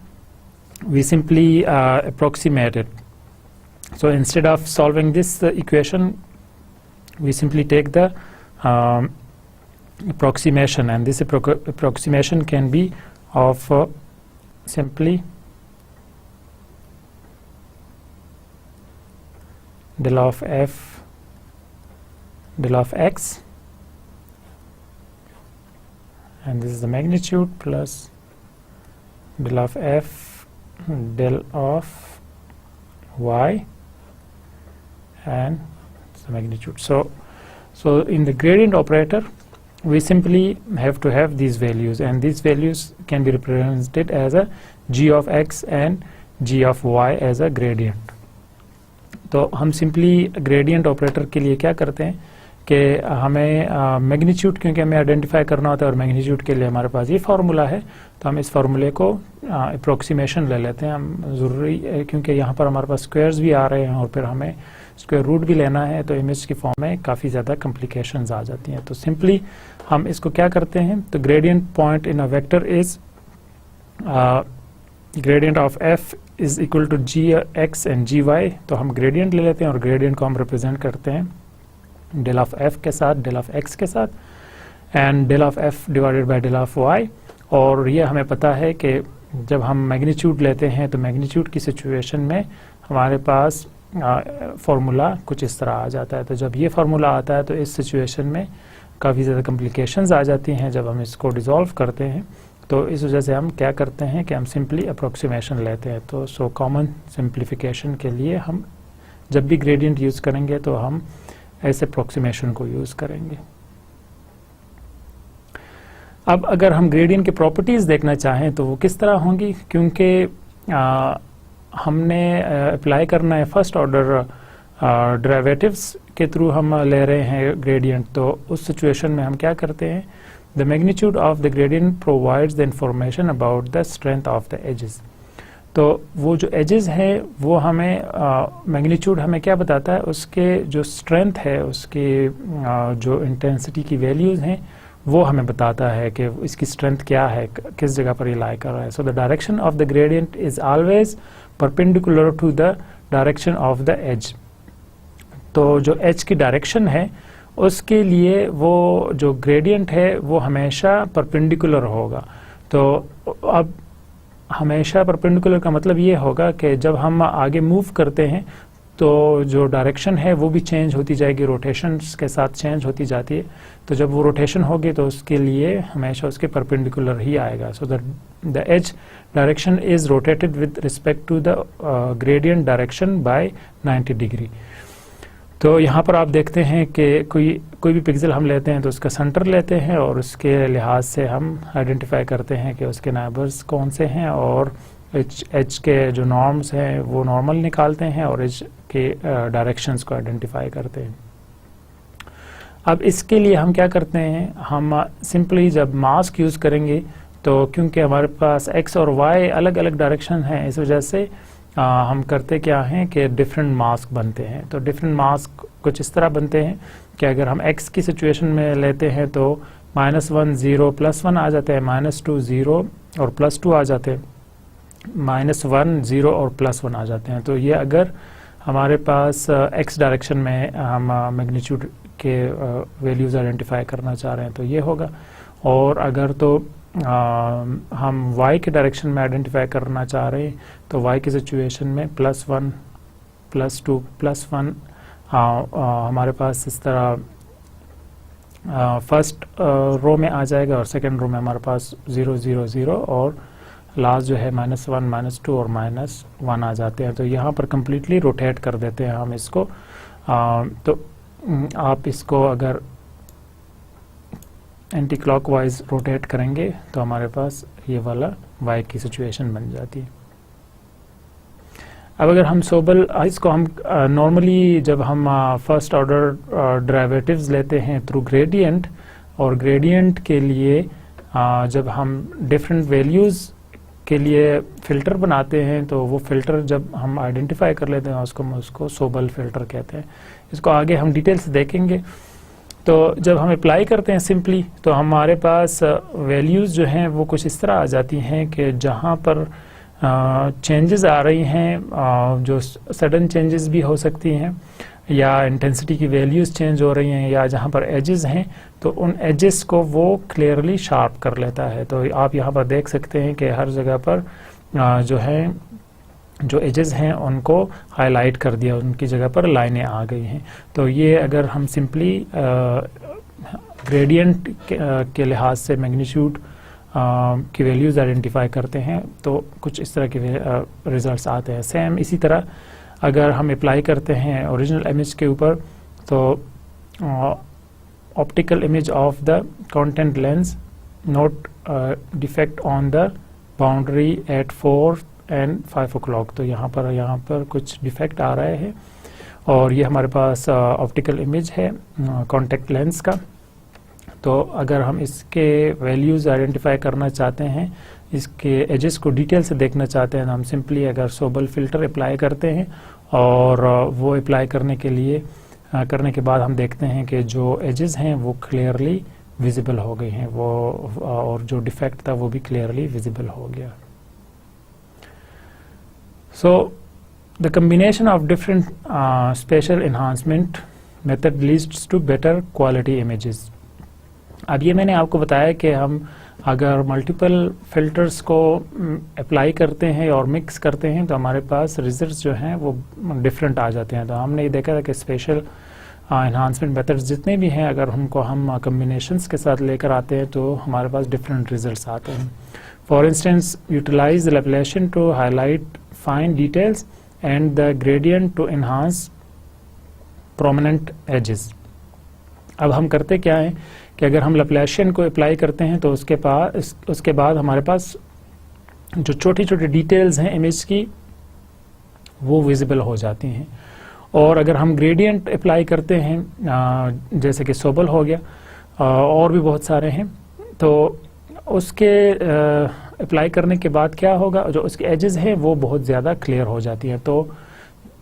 we simply approximate it. So instead of solving this equation, we simply take the approximation, and this approximation can be of simply del of f del of x, and this is the magnitude, plus del of f del of y, and the magnitude. So in the gradient operator, we simply have to have these values, and these values can be represented as a g of x and g of y as a gradient. तो हम simply gradient operator के लिए क्या करते हैं कि हमें magnitude क्योंकि हमें आइडेंटिफाई करना होता है, और मैग्नीट्यूड के लिए हमारे पास ये फार्मूला है, तो हम इस फार्मूले को अप्रोक्सीमेशन ले लेते हैं. हम ज़रूरी है क्योंकि यहाँ पर हमारे पास स्क्वायर्स भी आ रहे हैं और फिर हमें स्क्वायर रूट भी लेना है, तो इमेज की फॉर्म में काफ़ी ज़्यादा कॉम्प्लिकेशंस आ जाती हैं. तो सिंपली हम इसको क्या करते हैं, तो gradient point in a vector is gradient of F is equal to G X and G Y. तो हम ग्रेडियंट ले लेते हैं और ग्रेडियंट को हम रिप्रेजेंट करते हैं डेल ऑफ एफ के साथ, डेल ऑफ एक्स के साथ, and del of F divided by del of Y. और ये हमें पता है कि जब हम मैग्नीट्यूड लेते हैं तो मैग्नीट्यूड की सिचुएशन में हमारे पास फार्मूला कुछ इस तरह आ जाता है. तो जब ये फार्मूला आता है तो इस सिचुएशन में काफ़ी ज़्यादा कॉम्प्लिकेशंस आ जाती हैं जब हम इसको डिज़ोल्व करते हैं. तो इस वजह से हम क्या करते हैं कि हम सिंपली अप्रोक्सीमेशन लेते हैं. तो सो कॉमन सिंप्लीफिकेशन के लिए हम जब भी ग्रेडियंट यूज़ करेंगे तो हम ऐसे अप्रोक्सीमेशन को यूज़ करेंगे. अब अगर हम ग्रेडियंट की प्रॉपर्टीज़ देखना चाहें तो वो किस तरह होंगी, क्योंकि हमने अप्लाई करना है फर्स्ट ऑर्डर डेरिवेटिव्स के थ्रू हम ले रहे हैं ग्रेडियंट. तो उस सिचुएशन में हम क्या करते हैं, the magnitude of the gradient provides the information about the strength of the edges. तो वो जो एजेस है वो हमें मैग्नीट्यूड हमें क्या बताता है, उसके जो स्ट्रेंथ है, उसके जो इंटेंसिटी की वैल्यूज़ हैं वो हमें बताता है कि इसकी स्ट्रेंथ क्या है, किस जगह पर ये लाई कर रहा है. So the direction of the gradient is always perpendicular to the direction of the edge. तो जो एज की डायरेक्शन है उसके लिए वो जो ग्रेडियंट है वो हमेशा परपेंडिकुलर होगा. तो अब हमेशा परपेंडिकुलर का मतलब ये होगा कि जब हम आगे मूव करते हैं तो जो डायरेक्शन है वो भी चेंज होती जाएगी, रोटेशन के साथ चेंज होती जाती है. तो जब वो रोटेशन होगी तो उसके लिए हमेशा उसके परपेंडिकुलर ही आएगा. So the edge direction is rotated with respect to the gradient direction by 90 degree. तो यहाँ पर आप देखते हैं कि कोई भी पिक्सल हम लेते हैं तो उसका सेंटर लेते हैं और उसके लिहाज से हम आइडेंटिफाई करते हैं कि उसके नाइबर्स कौन से हैं, और एच के जो नॉर्म्स हैं वो नॉर्मल निकालते हैं और एच के डायरेक्शंस को आइडेंटिफाई करते हैं. अब इसके लिए हम क्या करते हैं, हम सिंपली जब मास्क यूज़ करेंगे तो क्योंकि हमारे पास x और y अलग अलग डायरेक्शन हैं, इस वजह से हम करते क्या हैं कि डिफरेंट मास्क बनते हैं। तो डिफरेंट मास्क कुछ इस तरह बनते हैं कि अगर हम x की सिचुएशन में लेते हैं तो -1 0 +1 आ जाते हैं, -2 0 और +2 आ जाते हैं, -1 0 और +1 आ जाते हैं। तो ये अगर हमारे पास x डायरेक्शन में हम मैग्नीट्यूड के वैल्यूज़ आइडेंटिफाई करना चाह रहे हैं तो ये होगा, और अगर तो हम y के डायरेक्शन में आइडेंटिफाई करना चाह रहे हैं तो y की सिचुएशन में +1 +2 +1 हमारे पास इस तरह फर्स्ट रो में आ जाएगा, और सेकंड रो में हमारे पास 0 0 0 और लास्ट जो है -1 -2 और -1 आ जाते हैं। तो यहाँ पर कम्प्लीटली रोटेट कर देते हैं हम इसको। तो आप इसको अगर एंटी क्लॉकवाइज रोटेट करेंगे तो हमारे पास ये वाला y की सिचुएशन बन जाती है। अब अगर हम सोबल इसको हम नॉर्मली जब हम फर्स्ट ऑर्डर डेरिवेटिव्स लेते हैं थ्रू ग्रेडियंट, और ग्रेडियंट के लिए जब हम डिफरेंट वैल्यूज़ के लिए फ़िल्टर बनाते हैं तो वो फ़िल्टर जब हम आइडेंटिफाई कर लेते हैं उसको सोबल फ़िल्टर कहते हैं। इसको आगे हम डिटेल से देखेंगे। तो जब हम अप्लाई करते हैं सिंपली तो हमारे पास वैल्यूज़ जो हैं वो कुछ इस तरह आ जाती हैं कि जहाँ पर चेंजेस आ रही हैं, जो सडन चेंजेस भी हो सकती हैं, या इंटेंसिटी की वैल्यूज़ चेंज हो रही हैं, या जहाँ पर एजेस हैं तो उन एजेस को वो क्लियरली शार्प कर लेता है। तो आप यहाँ पर देख सकते हैं कि हर जगह पर जो है जो एजेस हैं उनको हाईलाइट कर दिया, उनकी जगह पर लाइनें आ गई हैं। तो ये अगर हम सिंपली ग्रेडियंट के लिहाज से मैग्नीट्यूड की वैल्यूज़ आइडेंटिफाई करते हैं तो कुछ इस तरह के रिजल्ट्स आते हैं। सेम इसी तरह अगर हम अप्लाई करते हैं ओरिजिनल इमेज के ऊपर तो optical image of the content lens note defect on the boundary at 4 and 5 o'clock। तो यहाँ पर कुछ डिफेक्ट आ रहे हैं, और ये हमारे पास ऑप्टिकल इमेज है कॉन्टेक्ट लेंस का। तो अगर हम इसके वैल्यूज़ आइडेंटिफाई करना चाहते हैं, इसके एजेस को डिटेल से देखना चाहते हैं, तो हम सिंपली अगर सोबल फ़िल्टर अप्लाई करते हैं, और वो अप्लाई करने के बाद हम देखते हैं कि जो एजेस हैं वो क्लियरली विजिबल हो गए हैं, वो और जो डिफेक्ट था वो भी क्लियरली विजिबल हो गया। So the combination of different spatial enhancement method leads to better quality images। अब ये मैंने आपको बताया कि हम अगर मल्टीपल फिल्टर्स को अप्लाई करते हैं और मिक्स करते हैं तो हमारे पास रिजल्ट्स जो हैं वो डिफरेंट आ जाते हैं। तो हमने ये देखा था कि स्पेशल एनहांसमेंट मेथड्स जितने भी हैं अगर उनको हम कम्बिनेशंस के साथ लेकर आते हैं तो हमारे पास डिफरेंट रिजल्ट्स आते हैं। For instance utilize the Laplacian to highlight fine details and the gradient to enhance prominent edges। अब हम करते क्या है कि अगर हम लैप्लाशियन को अप्लाई करते हैं तो उसके बाद हमारे पास जो छोटी छोटी डिटेल्स हैं इमेज की वो विजिबल हो जाती हैं, और अगर हम ग्रेडियंट अप्लाई करते हैं जैसे कि सोबल हो गया और भी बहुत सारे हैं, तो उसके अप्लाई करने के बाद क्या होगा, जो उसके एजेस हैं वो बहुत ज़्यादा क्लियर हो जाती हैं। तो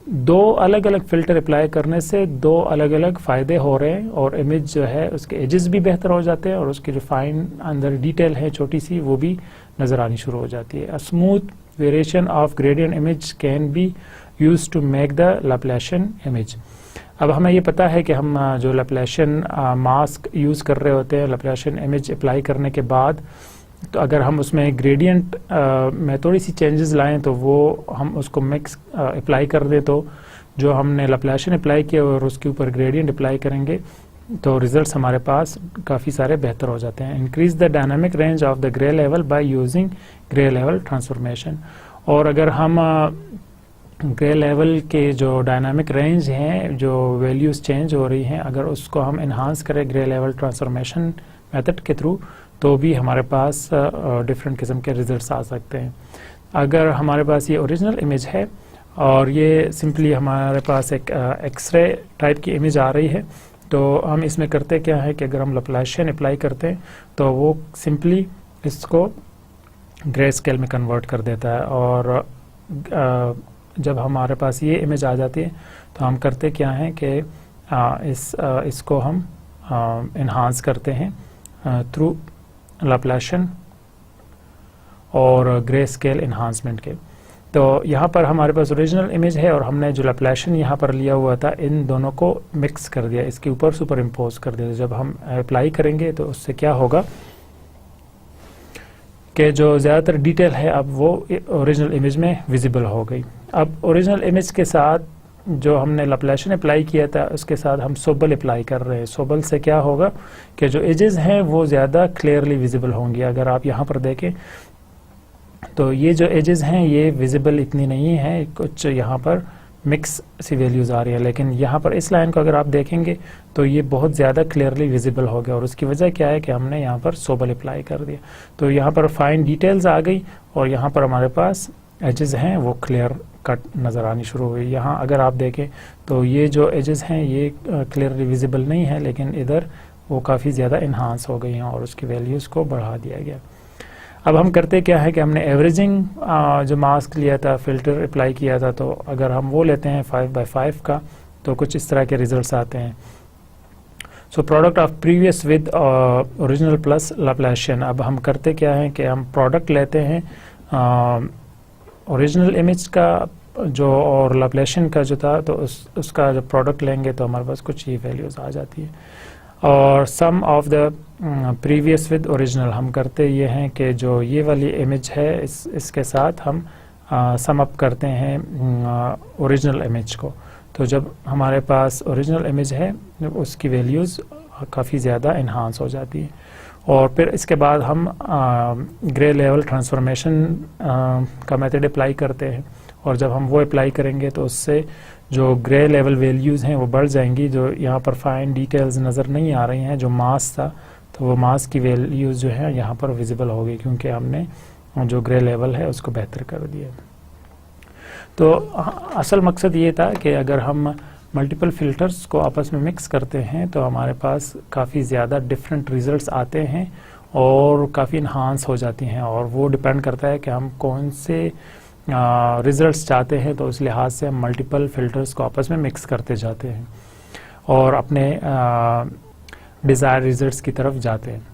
दो अलग अलग फ़िल्टर अप्लाई करने से दो अलग अलग फ़ायदे हो रहे हैं, और इमेज जो है उसके एजेस भी बेहतर हो जाते हैं, और उसकी जो फाइन अंदर डिटेल है छोटी सी वो भी नज़र आनी शुरू हो जाती है। A smooth variation of gradient image can be use to make the Laplacian image. अब हमें ये पता है कि हम जो लैप्लाशियन मास्क यूज़ कर रहे होते हैं, लैप्लाशियन इमेज अप्लाई करने के बाद, तो अगर हम उसमें ग्रेडियंट में थोड़ी सी चेंजेस लाएं तो वो हम उसको मिक्स अप्लाई कर दें, तो जो हमने लैप्लाशियन अप्लाई किया और उसके ऊपर ग्रेडियंट अप्लाई करेंगे तो रिजल्ट्स हमारे पास काफ़ी सारे बेहतर हो जाते हैं। Increase the dynamic range of the grey level by using grey level transformation. और अगर हम ग्रे लेवल के जो डायनामिक रेंज हैं, जो वैल्यूज़ चेंज हो रही हैं, अगर उसको हम इन्हांस करें ग्रे लेवल ट्रांसफॉर्मेशन मेथड के थ्रू तो भी हमारे पास डिफरेंट किस्म के रिजल्ट्स आ सकते हैं। अगर हमारे पास ये ओरिजिनल इमेज है और ये सिंपली हमारे पास एक एक्सरे टाइप की इमेज आ रही है, तो हम इसमें करते क्या है कि अगर हम लैप्लाशियन अप्लाई करते हैं तो वो सिंपली इसको ग्रे स्केल में कन्वर्ट कर देता है, और जब हमारे पास ये इमेज आ जाती है तो हम करते क्या है कि इसको हम इन्हांस करते हैं थ्रू लैप्लाशियन और ग्रे स्केल इन्हांसमेंट के। तो यहाँ पर हमारे पास ओरिजिनल इमेज है और हमने जो लैप्लाशियन यहाँ पर लिया हुआ था इन दोनों को मिक्स कर दिया, इसके ऊपर सुपर इम्पोज कर दिया। जब हम अप्लाई करेंगे तो उससे क्या होगा कि जो ज़्यादातर डिटेल है अब वो ओरिजिनल इमेज में विजिबल हो गई। अब ओरिजिनल इमेज के साथ जो हमने लैप्लाशियन अप्लाई किया था उसके साथ हम सोबल अप्लाई कर रहे हैं। सोबल से क्या होगा कि जो एजेस हैं वो ज़्यादा क्लियरली विजिबल होंगी। अगर आप यहाँ पर देखें तो ये जो एजेस हैं ये विजिबल इतनी नहीं है, कुछ यहाँ पर मिक्स सी वैल्यूज़ आ रही है, लेकिन यहाँ पर इस लाइन को अगर आप देखेंगे तो ये बहुत ज़्यादा क्लियरली विजिबल हो गया। और उसकी वजह क्या है कि हमने यहाँ पर सोबल अप्लाई कर दिया, तो यहाँ पर फाइन डिटेल्स आ गई और यहाँ पर हमारे पास एजेस हैं वो क्लियर कट नज़र आनी शुरू हुई। यहाँ अगर आप देखें तो ये जो एजेस हैं ये क्लियरली विजिबल नहीं है, लेकिन इधर वो काफ़ी ज़्यादा इन्हांस हो गई हैं और उसकी वैल्यूज़ को बढ़ा दिया गया। अब हम करते क्या है कि हमने एवरेजिंग जो मास्क लिया था, फिल्टर अप्लाई किया था, तो अगर हम वो लेते हैं 5x5 का तो कुछ इस तरह के रिजल्ट्स आते हैं। So product of previous with original plus Laplacian. अब हम करते क्या है कि हम प्रोडक्ट लेते हैं ओरिजिनल इमेज का जो और लैप्लाशियन का जो था, तो उसका जब प्रोडक्ट लेंगे तो हमारे पास कुछ ये वैल्यूज़ आ जाती है। और sum of the previous with original हम करते ये हैं कि जो ये वाली इमेज है इसके साथ हम सम अप करते हैं ओरिजिनल इमेज को। तो जब हमारे पास ओरिजिनल इमेज है उसकी वैल्यूज़ काफ़ी ज़्यादा इन्हांस हो जाती है। और फिर इसके बाद हम ग्रे लेवल ट्रांसफॉर्मेशन का मेथड अप्लाई करते हैं, और जब हम वो अप्लाई करेंगे तो उससे जो ग्रे लेवल वैल्यूज़ हैं वो बढ़ जाएंगी। जो यहाँ पर फाइन डिटेल्स नज़र नहीं आ रही हैं, जो मास था तो वो मास की वैल्यूज़ जो है यहाँ पर विजिबल हो गई, क्योंकि हमने जो ग्रे लेवल है उसको बेहतर कर दिया। तो असल मकसद ये था कि अगर हम मल्टीपल फ़िल्टर्स को आपस में मिक्स करते हैं तो हमारे पास काफ़ी ज़्यादा डिफरेंट रिज़ल्ट्स आते हैं और काफ़ी इन्हांस हो जाती हैं, और वो डिपेंड करता है कि हम कौन से रिज़ल्ट्स चाहते हैं। तो उस लिहाज से हम मल्टीपल फ़िल्टर्स को आपस में मिक्स करते जाते हैं और अपने डिज़ायर रिज़ल्ट्स की तरफ जाते हैं।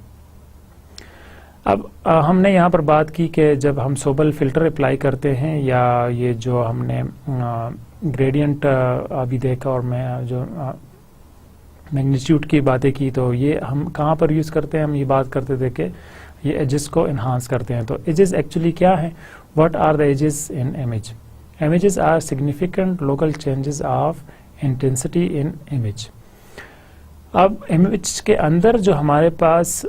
अब हमने यहाँ पर बात की कि जब हम सोबल फ़िल्टर अप्लाई करते हैं या ये जो हमने ग्रेडियंट अभी देखा और मैं जो मैग्नीट्यूड की बातें की, तो ये हम कहाँ पर यूज़ करते हैं। हम ये बात करते थे कि ये एजेस को इन्हांस करते हैं। तो एजेस एक्चुअली क्या है, what are the edges in image? Images are significant local changes of intensity in image. अब इमेज के अंदर जो हमारे पास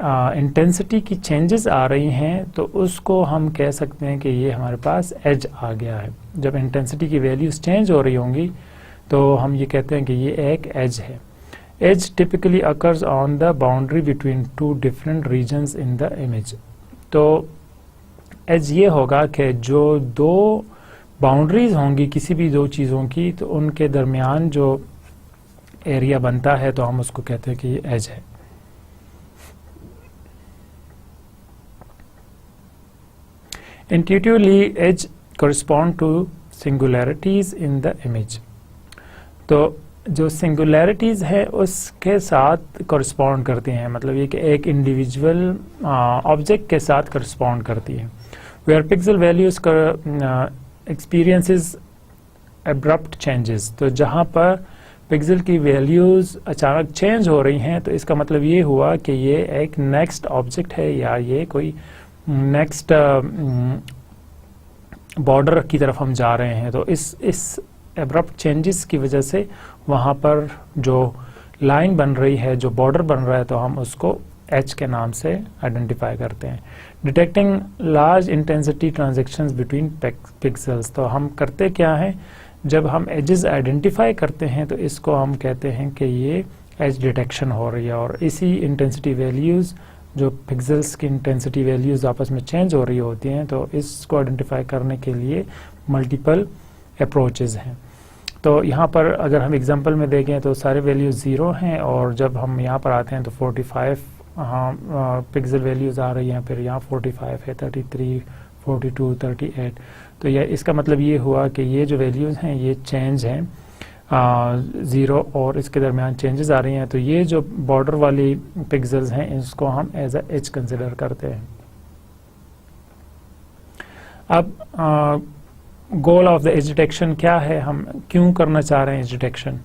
इंटेंसिटी की चेंजेस आ रही हैं तो उसको हम कह सकते हैं कि ये हमारे पास एज आ गया है। जब इंटेंसिटी की वैल्यूज चेंज हो रही होंगी तो हम ये कहते हैं कि ये एक एज है। Edge typically occurs on the boundary between two different regions in the image. तो एज ये होगा कि जो दो बाउंड्रीज होंगी किसी भी दो चीज़ों की, तो उनके दरमियान जो एरिया बनता है तो हम उसको कहते हैं कि ये एज है। Intuitively, edge correspond to singularities in the image। तो जो singularities है उसके साथ correspond करती हैं, मतलब ये कि एक individual object के साथ correspond करती है। Where pixel values experiences abrupt changes, तो जहाँ पर पिक्सल की वैल्यूज़ अचानक चेंज हो रही हैं तो इसका मतलब ये हुआ कि ये एक नेक्स्ट ऑब्जेक्ट है या ये कोई नेक्स्ट बॉर्डर की तरफ हम जा रहे हैं। तो इस एब्रप्ट चेंजेस की वजह से वहाँ पर जो लाइन बन रही है, जो बॉर्डर बन रहा है, तो हम उसको एच के नाम से आइडेंटिफाई करते हैं। Detecting large intensity transactions between pixels, तो हम करते क्या है, जब हम एजेस आइडेंटिफाई करते हैं तो इसको हम कहते हैं कि ये एज डिटेक्शन हो रही है। और इसी इंटेंसिटी वैल्यूज़ जो पिक्सल्स की इंटेंसिटी वैल्यूज़ आपस में चेंज हो रही होती हैं, तो इसको आइडेंटिफाई करने के लिए मल्टीपल अप्रोचेस हैं। तो यहाँ पर अगर हम एग्जांपल में देखें तो सारे वैल्यूज 0 हैं, और जब हम यहाँ पर आते हैं तो 45 पिक्सल वैल्यूज आ रही हैं, फिर यहाँ 45 है, 33, 42, 38। तो यह इसका मतलब ये हुआ कि ये जो वैल्यूज हैं ये चेंज हैं, 0 और इसके दरमियान चेंजेस आ रही हैं। तो ये जो बॉर्डर वाली पिक्सल्स हैं इसको हम एज अ एज कंसिडर करते हैं। अब goal of the edge detection क्या है, हम क्यों करना चाह रहे हैं edge detection?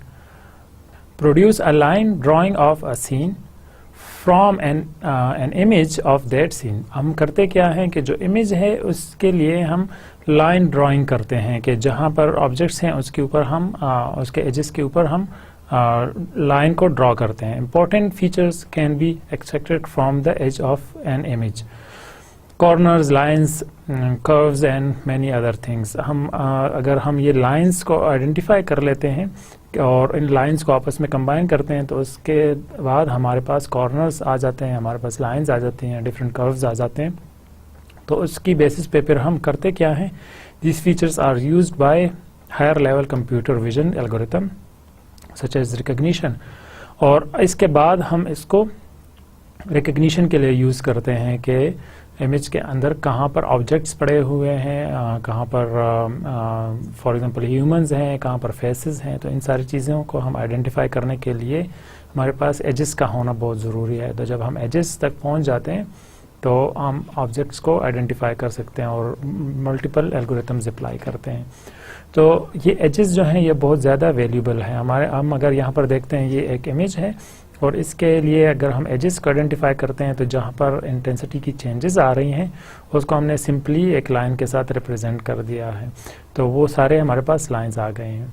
Produce a line drawing of a scene from an image of that scene. हम करते क्या हैं कि जो इमेज है उसके लिए हम लाइन ड्राइंग करते हैं कि जहाँ पर ऑब्जेक्ट्स हैं उसके ऊपर हम उसके एजेस के ऊपर हम लाइन को ड्रॉ करते हैं। Important features can be extracted from the edge of an image, corners, lines, curves and many other things. हम अगर हम ये लाइंस को आइडेंटिफाई कर लेते हैं और इन लाइंस को आपस में कंबाइन करते हैं तो उसके बाद हमारे पास कॉर्नर्स आ जाते हैं, हमारे पास लाइंस आ जाती हैं, डिफरेंट कर्व्स आ जाते हैं। तो उसकी बेसिस पे फिर हम करते क्या हैं, this features are used by higher level computer vision algorithm such edge recognition. और इसके बाद हम इसको रिकग्निशन के लिए यूज़ करते हैं कि इमेज के अंदर कहाँ पर ऑब्जेक्ट्स पड़े हुए हैं, कहाँ पर फॉर एग्जांपल ह्यूमंस हैं, कहाँ पर फेसेस हैं। तो इन सारी चीज़ों को हम आइडेंटिफाई करने के लिए हमारे पास एजेस का होना बहुत ज़रूरी है। तो जब हम एजेस तक पहुँच जाते हैं तो हम ऑब्जेक्ट्स को आइडेंटिफाई कर सकते हैं और मल्टीपल एल्गोरिथम्स अप्लाई करते हैं। तो ये एजेस जो हैं ये बहुत ज़्यादा वैल्यूबल है हमारे। हम अगर यहाँ पर देखते हैं ये एक इमेज है और इसके लिए अगर हम एजेस को आइडेंटिफाई करते हैं तो जहाँ पर इंटेंसिटी की चेंजेस आ रही हैं उसको हमने सिंपली एक लाइन के साथ रिप्रेजेंट कर दिया है। तो वो सारे हमारे पास लाइंस आ गए हैं।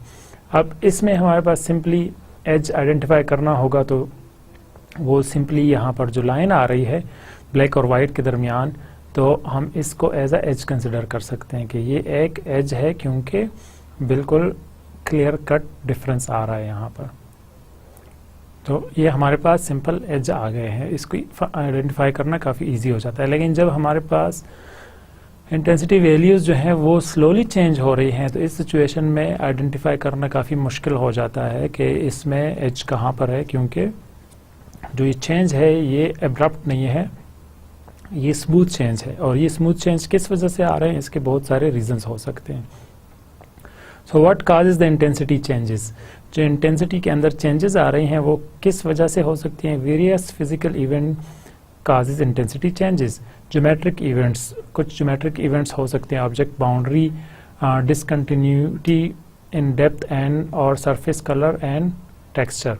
अब इसमें हमारे पास सिंपली एज आइडेंटिफाई करना होगा, तो वो सिंपली यहाँ पर जो लाइन आ रही है ब्लैक और वाइट के दरमियान, तो हम इसको एज अ एज कंसिडर कर सकते हैं कि ये एक एज है क्योंकि बिल्कुल क्लियर कट डिफरेंस आ रहा है यहाँ पर। तो ये हमारे पास सिंपल एज आ गए हैं, इसको आइडेंटिफाई करना काफ़ी इजी हो जाता है। लेकिन जब हमारे पास इंटेंसिटी वैल्यूज़ जो हैं वो स्लोली चेंज हो रही हैं तो इस सिचुएशन में आइडेंटिफाई करना काफ़ी मुश्किल हो जाता है कि इसमें एज कहाँ पर है, क्योंकि जो ये चेंज है ये एब्रप्ट नहीं है, ये स्मूथ चेंज है। और ये स्मूथ चेंज किस वजह से आ रहे हैं, इसके बहुत सारे रीजंस हो सकते हैं। So what causes the intensity changes? जो इंटेंसिटी के अंदर चेंजेस आ रही हैं वो किस वजह से हो सकती हैं? Various physical event causes intensity changes. Geometric events, कुछ ज्योमेट्रिक इवेंट्स हो सकते हैं, object boundary, discontinuity in depth and और सरफेस कलर एंड टेक्सचर।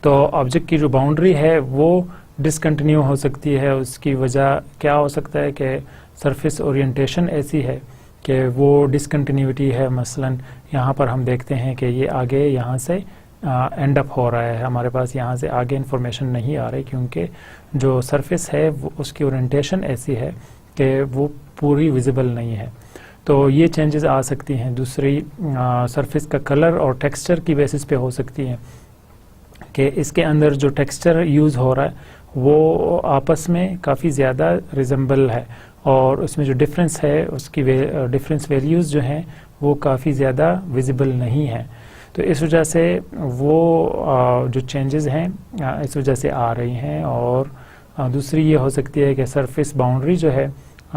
तो ऑब्जेक्ट की जो बाउंड्री है वो डिसकंटिन्यू हो सकती है। उसकी वजह क्या हो सकता है कि सरफेस ओरिएंटेशन ऐसी है कि वो डिसकंटिन्यूटी है। मसलन यहाँ पर हम देखते हैं कि ये आगे यहाँ से एंड अप हो रहा है, हमारे पास यहाँ से आगे इंफॉर्मेशन नहीं आ रही क्योंकि जो सरफेस है वो उसकी ओरिएंटेशन ऐसी है कि वो पूरी विजिबल नहीं है। तो ये चेंजेस आ सकती हैं। दूसरी सरफेस का कलर और टेक्सचर की बेसिस पे हो सकती हैं कि इसके अंदर जो टेक्सचर यूज़ हो रहा है वो आपस में काफ़ी ज़्यादा रिजेंबल है और उसमें जो डिफरेंस है उसकी डिफरेंस वैल्यूज़ जो हैं वो काफ़ी ज़्यादा विजिबल नहीं है। तो इस वजह से वो जो चेंजेस हैं इस वजह से आ रही हैं। और दूसरी ये हो सकती है कि सरफेस बाउंड्री जो है,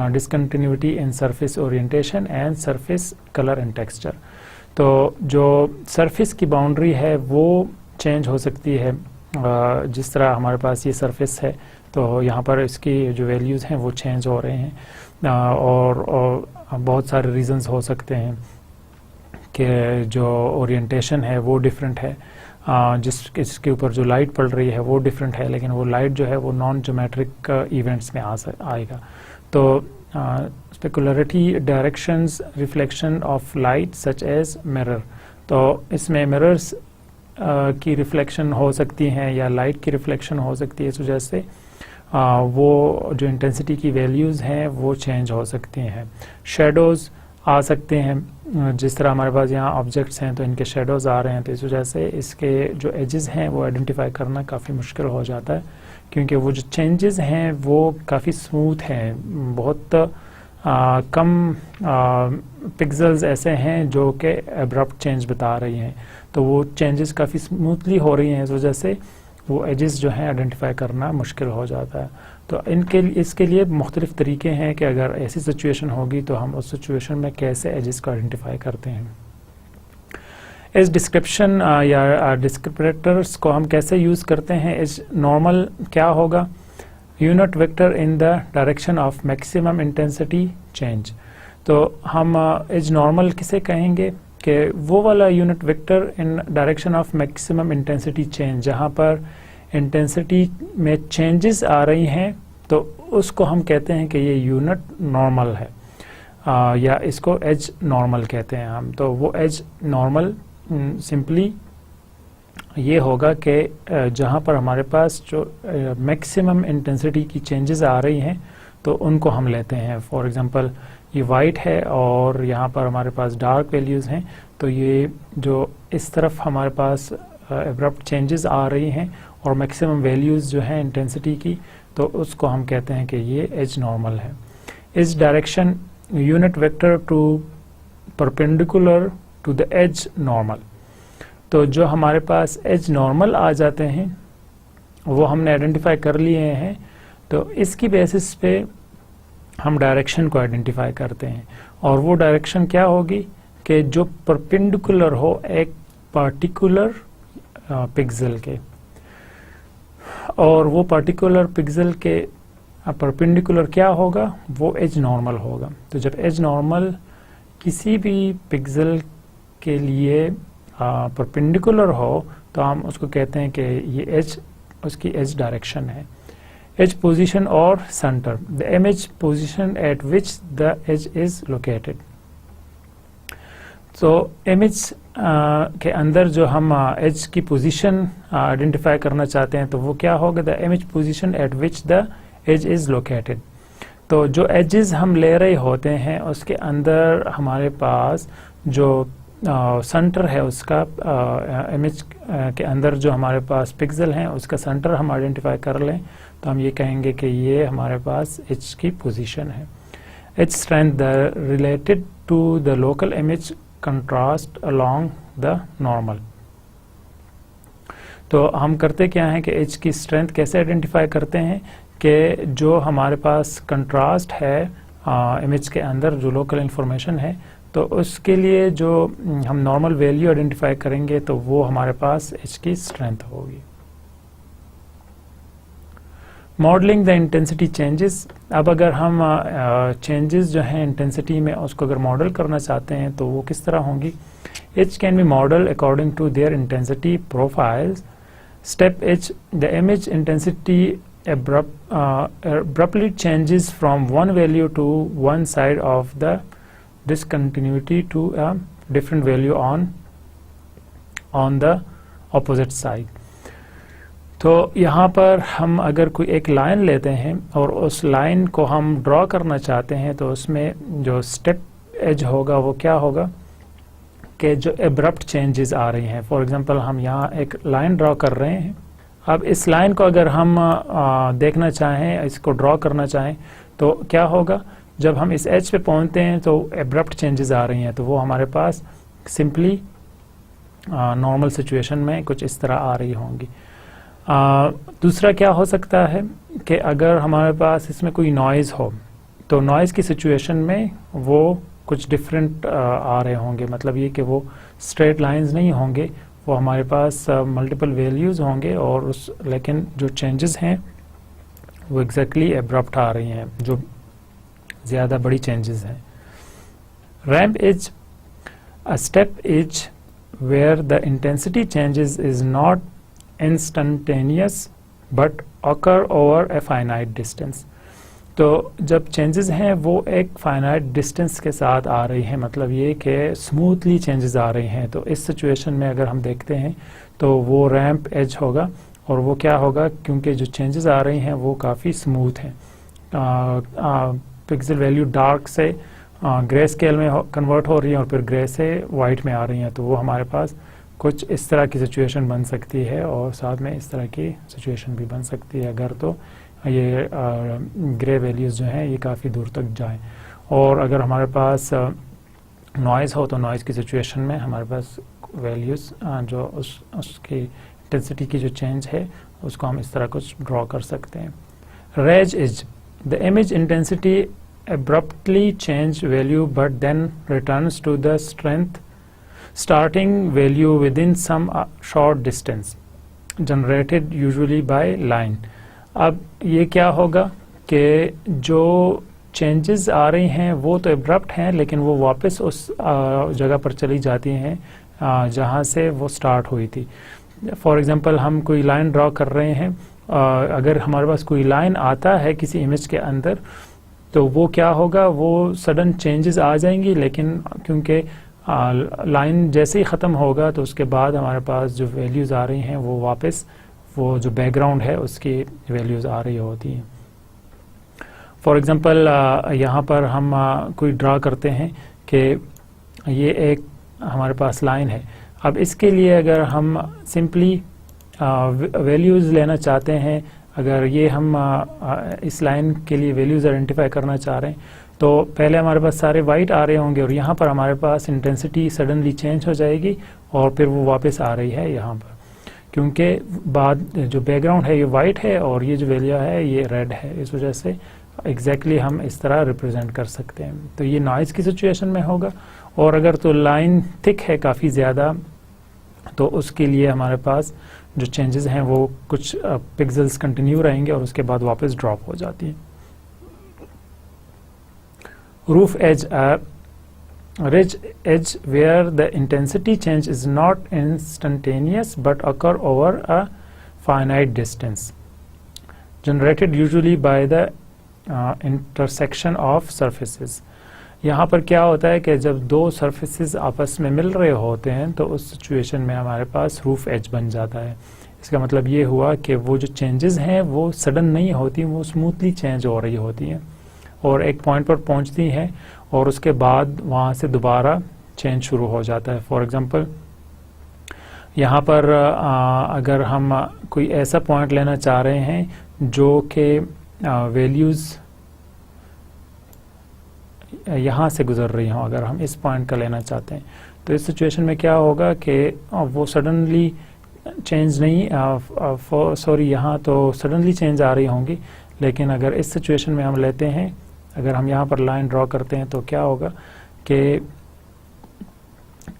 discontinuity in surface orientation and surface colour and texture. तो जो सरफेस की बाउंड्री है वो चेंज हो सकती है। जिस तरह हमारे पास ये सरफेस है तो यहाँ पर इसकी जो वैल्यूज़ हैं वो चेंज हो रहे हैं और बहुत सारे रीजंस हो सकते हैं कि जो ओरिएंटेशन है वो डिफरेंट है, जिसके ऊपर जो लाइट पड़ रही है वो डिफरेंट है, लेकिन वो लाइट जो है वो नॉन ज्योमेट्रिक इवेंट्स में आएगा। तो specularity, directions, reflection of light such as mirror. तो इसमें मिरर्स की रिफ्लेक्शन हो सकती हैं या लाइट की रिफ्लेक्शन हो सकती है। इस वजह से वो जो इंटेंसिटी की वैल्यूज़ हैं वो चेंज हो सकती हैं। शेडोज़ आ सकते हैं, जिस तरह हमारे पास यहाँ ऑब्जेक्ट्स हैं तो इनके शेडोज़ आ रहे हैं, तो इस वजह से इसके जो एजेस हैं वो आइडेंटिफाई करना काफ़ी मुश्किल हो जाता है क्योंकि वो जो चेंजेस हैं वो काफ़ी स्मूथ हैं, बहुत कम पिक्सेल्स ऐसे हैं जो कि एब्रप्ट चेंज बता रही हैं, तो वो चेंजेस काफ़ी स्मूथली हो रही हैं, इस वजह से वो एजेस जो हैं आइडेंटिफाई करना मुश्किल हो जाता है। तो इसके लिए मुख्तलिफ तरीके हैं कि अगर ऐसी सिचुएशन होगी तो हम उस सिचुएशन में कैसे एजेस को आइडेंटिफाई करते हैं। एज डिस्क्रिप्शन या डिस्क्रिप्टर्स को हम कैसे यूज़ करते हैं। एज नॉर्मल क्या होगा, unit vector in the direction of maximum intensity change. तो हम एज नॉर्मल किसे कहेंगे कि वो वाला unit vector in direction of maximum intensity change, जहाँ पर इंटेंसिटी में चेंजेस आ रही हैं, तो उसको हम कहते हैं कि ये यूनिट नॉर्मल है, या इसको एज नॉर्मल कहते हैं हम। तो वो एज नॉर्मल सिंपली ये होगा कि जहाँ पर हमारे पास जो मैक्सिमम इंटेंसिटी की चेंजेस आ रही हैं तो उनको हम लेते हैं। फॉर एग्जांपल ये वाइट है और यहाँ पर हमारे पास डार्क वैल्यूज़ हैं, तो ये जो इस तरफ हमारे पास एब्रप्ट चेंजेस आ रही हैं और मैक्सिमम वैल्यूज़ जो हैं इंटेंसिटी की, तो उसको हम कहते हैं कि ये एज नॉर्मल है। इस direction unit vector to perpendicular to the edge normal. तो जो हमारे पास एज नॉर्मल आ जाते हैं वो हमने आइडेंटिफाई कर लिए हैं, तो इसकी बेसिस पे हम डायरेक्शन को आइडेंटिफाई करते हैं। और वो डायरेक्शन क्या होगी कि जो परपेंडिकुलर हो एक पार्टिकुलर पिक्सल के, और वो पार्टिकुलर पिक्सल के परपेंडिकुलर क्या होगा, वो एज नॉर्मल होगा। तो जब एज नॉर्मल किसी भी पिक्सल के लिए परपेंडिकुलर हो तो हम उसको कहते हैं कि ये एज उसकी एज डायरेक्शन है। एज पोजीशन और center, the image position at which the edge is located. तो इमेज के अंदर जो हम एज की पोजीशन आइडेंटिफाई करना चाहते हैं तो वो क्या होगा, the image position at which the edge is located. तो जो एजेस हम ले रहे होते हैं उसके अंदर हमारे पास जो सेंटर है उसका इमेज के अंदर जो हमारे पास पिक्सल हैं उसका सेंटर हम आइडेंटिफाई कर लें तो हम ये कहेंगे कि ये हमारे पास एज की पोजीशन है। Edge strength the related to the local image contrast along the normal. तो हम करते क्या हैं कि एज की स्ट्रेंथ कैसे आइडेंटिफाई करते हैं कि जो हमारे पास कंट्रास्ट है इमेज के अंदर जो लोकल इंफॉर्मेशन है, तो उसके लिए जो हम नॉर्मल वैल्यू आइडेंटिफाई करेंगे तो वो हमारे पास एज की स्ट्रेंथ होगी। Modelling the intensity changes. अब अगर हम चेंजेस जो हैं इंटेंसिटी में उसको अगर मॉडल करना चाहते हैं तो वो किस तरह होंगी। Edge can be model according to their intensity profiles. Step edge, the image intensity abruptly changes from one value to one side of the discontinuity to a different value on the opposite side. तो यहाँ पर हम अगर कोई एक line लेते हैं और उस लाइन को हम ड्रॉ करना चाहते हैं तो उसमें जो स्टेप एज होगा वो क्या होगा कि जो एब्रप्ट चेंजेस आ रही हैं। फॉर एग्जांपल हम यहाँ एक लाइन ड्रॉ कर रहे हैं। अब इस लाइन को अगर हम देखना चाहें, इसको ड्रॉ करना चाहें तो क्या होगा, जब हम इस एज पे पहुंचते हैं तो एब्रप्ट चेंजेस आ रही हैं, तो वो हमारे पास सिंपली नॉर्मल सिचुएशन में कुछ इस तरह आ रही होंगी। दूसरा क्या हो सकता है कि अगर हमारे पास इसमें कोई नॉइज़ हो तो नॉइज़ की सिचुएशन में वो कुछ डिफरेंट आ रहे होंगे, मतलब ये कि वो स्ट्रेट लाइंस नहीं होंगे, वो हमारे पास मल्टीपल वैल्यूज़ होंगे और लेकिन जो चेंजेस हैं वो एग्जैक्टली एब्रप्ट आ रही हैं, जो ज़्यादा बड़ी चेंजेस हैं। Ramp edge, a step edge where the intensity changes is not instantaneous but occur over a finite distance. तो जब चेंजेस हैं वो एक फाइनाइट डिस्टेंस के साथ आ रही हैं, मतलब ये कि स्मूथली चेंजेस आ रही हैं, तो इस सिचुएशन में अगर हम देखते हैं तो वो रैंप एज होगा। और वो क्या होगा, क्योंकि जो चेंजेस आ रही हैं वो काफ़ी स्मूथ हैं। पिक्सल वैल्यू डार्क से ग्रे स्केल में कन्वर्ट हो रही है और फिर ग्रे से वाइट में आ रही हैं, तो वो हमारे पास कुछ इस तरह की सिचुएशन बन सकती है और साथ में इस तरह की सिचुएशन भी बन सकती है अगर तो ये ग्रे वैल्यूज़ जो हैं ये काफ़ी दूर तक जाएं। और अगर हमारे पास नॉइज़ हो तो नॉइज़ की सिचुएशन में हमारे पास वैल्यूज़ जो उसकी इंटेंसिटी की जो चेंज है उसको हम इस तरह कुछ ड्रॉ कर सकते हैं. Ridge is the image intensity abruptly change value but then returns to the strength starting value within some short distance generated usually by line. अब ये क्या होगा कि जो चेंजेस आ रही हैं वो तो एब्रप्ट हैं लेकिन वो वापस उस जगह पर चली जाती हैं जहाँ से वो स्टार्ट हुई थी. फॉर एग्जांपल हम कोई लाइन ड्रॉ कर रहे हैं, अगर हमारे पास कोई लाइन आता है किसी इमेज के अंदर तो वो क्या होगा, वो सडन चेंजेस आ जाएंगी, लेकिन क्योंकि लाइन जैसे ही ख़त्म होगा तो उसके बाद हमारे पास जो वैल्यूज़ आ रही हैं वो वापस वो जो बैकग्राउंड है उसकी वैल्यूज़ आ रही होती हैं. फॉर एग्ज़ाम्पल यहाँ पर हम कोई ड्रा करते हैं कि ये एक हमारे पास लाइन है. अब इसके लिए अगर हम सिंपली वैल्यूज़ लेना चाहते हैं, अगर ये हम इस लाइन के लिए वैल्यूज़ आइडेंटिफाई करना चाह रहे हैं तो पहले हमारे पास सारे वाइट आ रहे होंगे और यहाँ पर हमारे पास इंटेंसिटी सडनली चेंज हो जाएगी और फिर वो वापस आ रही है यहाँ पर, क्योंकि बाद जो बैकग्राउंड है ये वाइट है और ये जो वैल्यू है ये रेड है. इस वजह से एग्जैक्टली हम इस तरह रिप्रेजेंट कर सकते हैं. तो ये नॉइज़ की सिचुएशन में होगा. और अगर तो लाइन थिक है काफ़ी ज़्यादा तो उसके लिए हमारे पास जो चेंजेस हैं वो कुछ पिक्सेल्स कंटिन्यू रहेंगे और उसके बाद वापस ड्रॉप हो जाती है. Roof edge ridge edge where the intensity change is not instantaneous but occur over a finite distance generated usually by the intersection of surfaces. यहाँ पर क्या होता है कि जब दो सरफेसेस आपस में मिल रहे होते हैं तो उस सिचुएशन में हमारे पास रूफ एज बन जाता है. इसका मतलब ये हुआ कि वो जो चेंजेस हैं वो सडन नहीं होती, वो स्मूथली चेंज हो रही होती हैं और एक पॉइंट पर पहुंचती हैं और उसके बाद वहाँ से दोबारा चेंज शुरू हो जाता है. फॉर एग्जांपल यहाँ पर अगर हम कोई ऐसा पॉइंट लेना चाह रहे हैं जो कि वैल्यूज़ यहाँ से गुजर रही हों, अगर हम इस पॉइंट का लेना चाहते हैं तो इस सिचुएशन में क्या होगा कि वो सडनली चेंज नहीं सॉरी यहाँ तो सडनली चेंज आ रही होंगी, लेकिन अगर इस सिचुएशन में हम लेते हैं, अगर हम यहाँ पर लाइन ड्रॉ करते हैं तो क्या होगा कि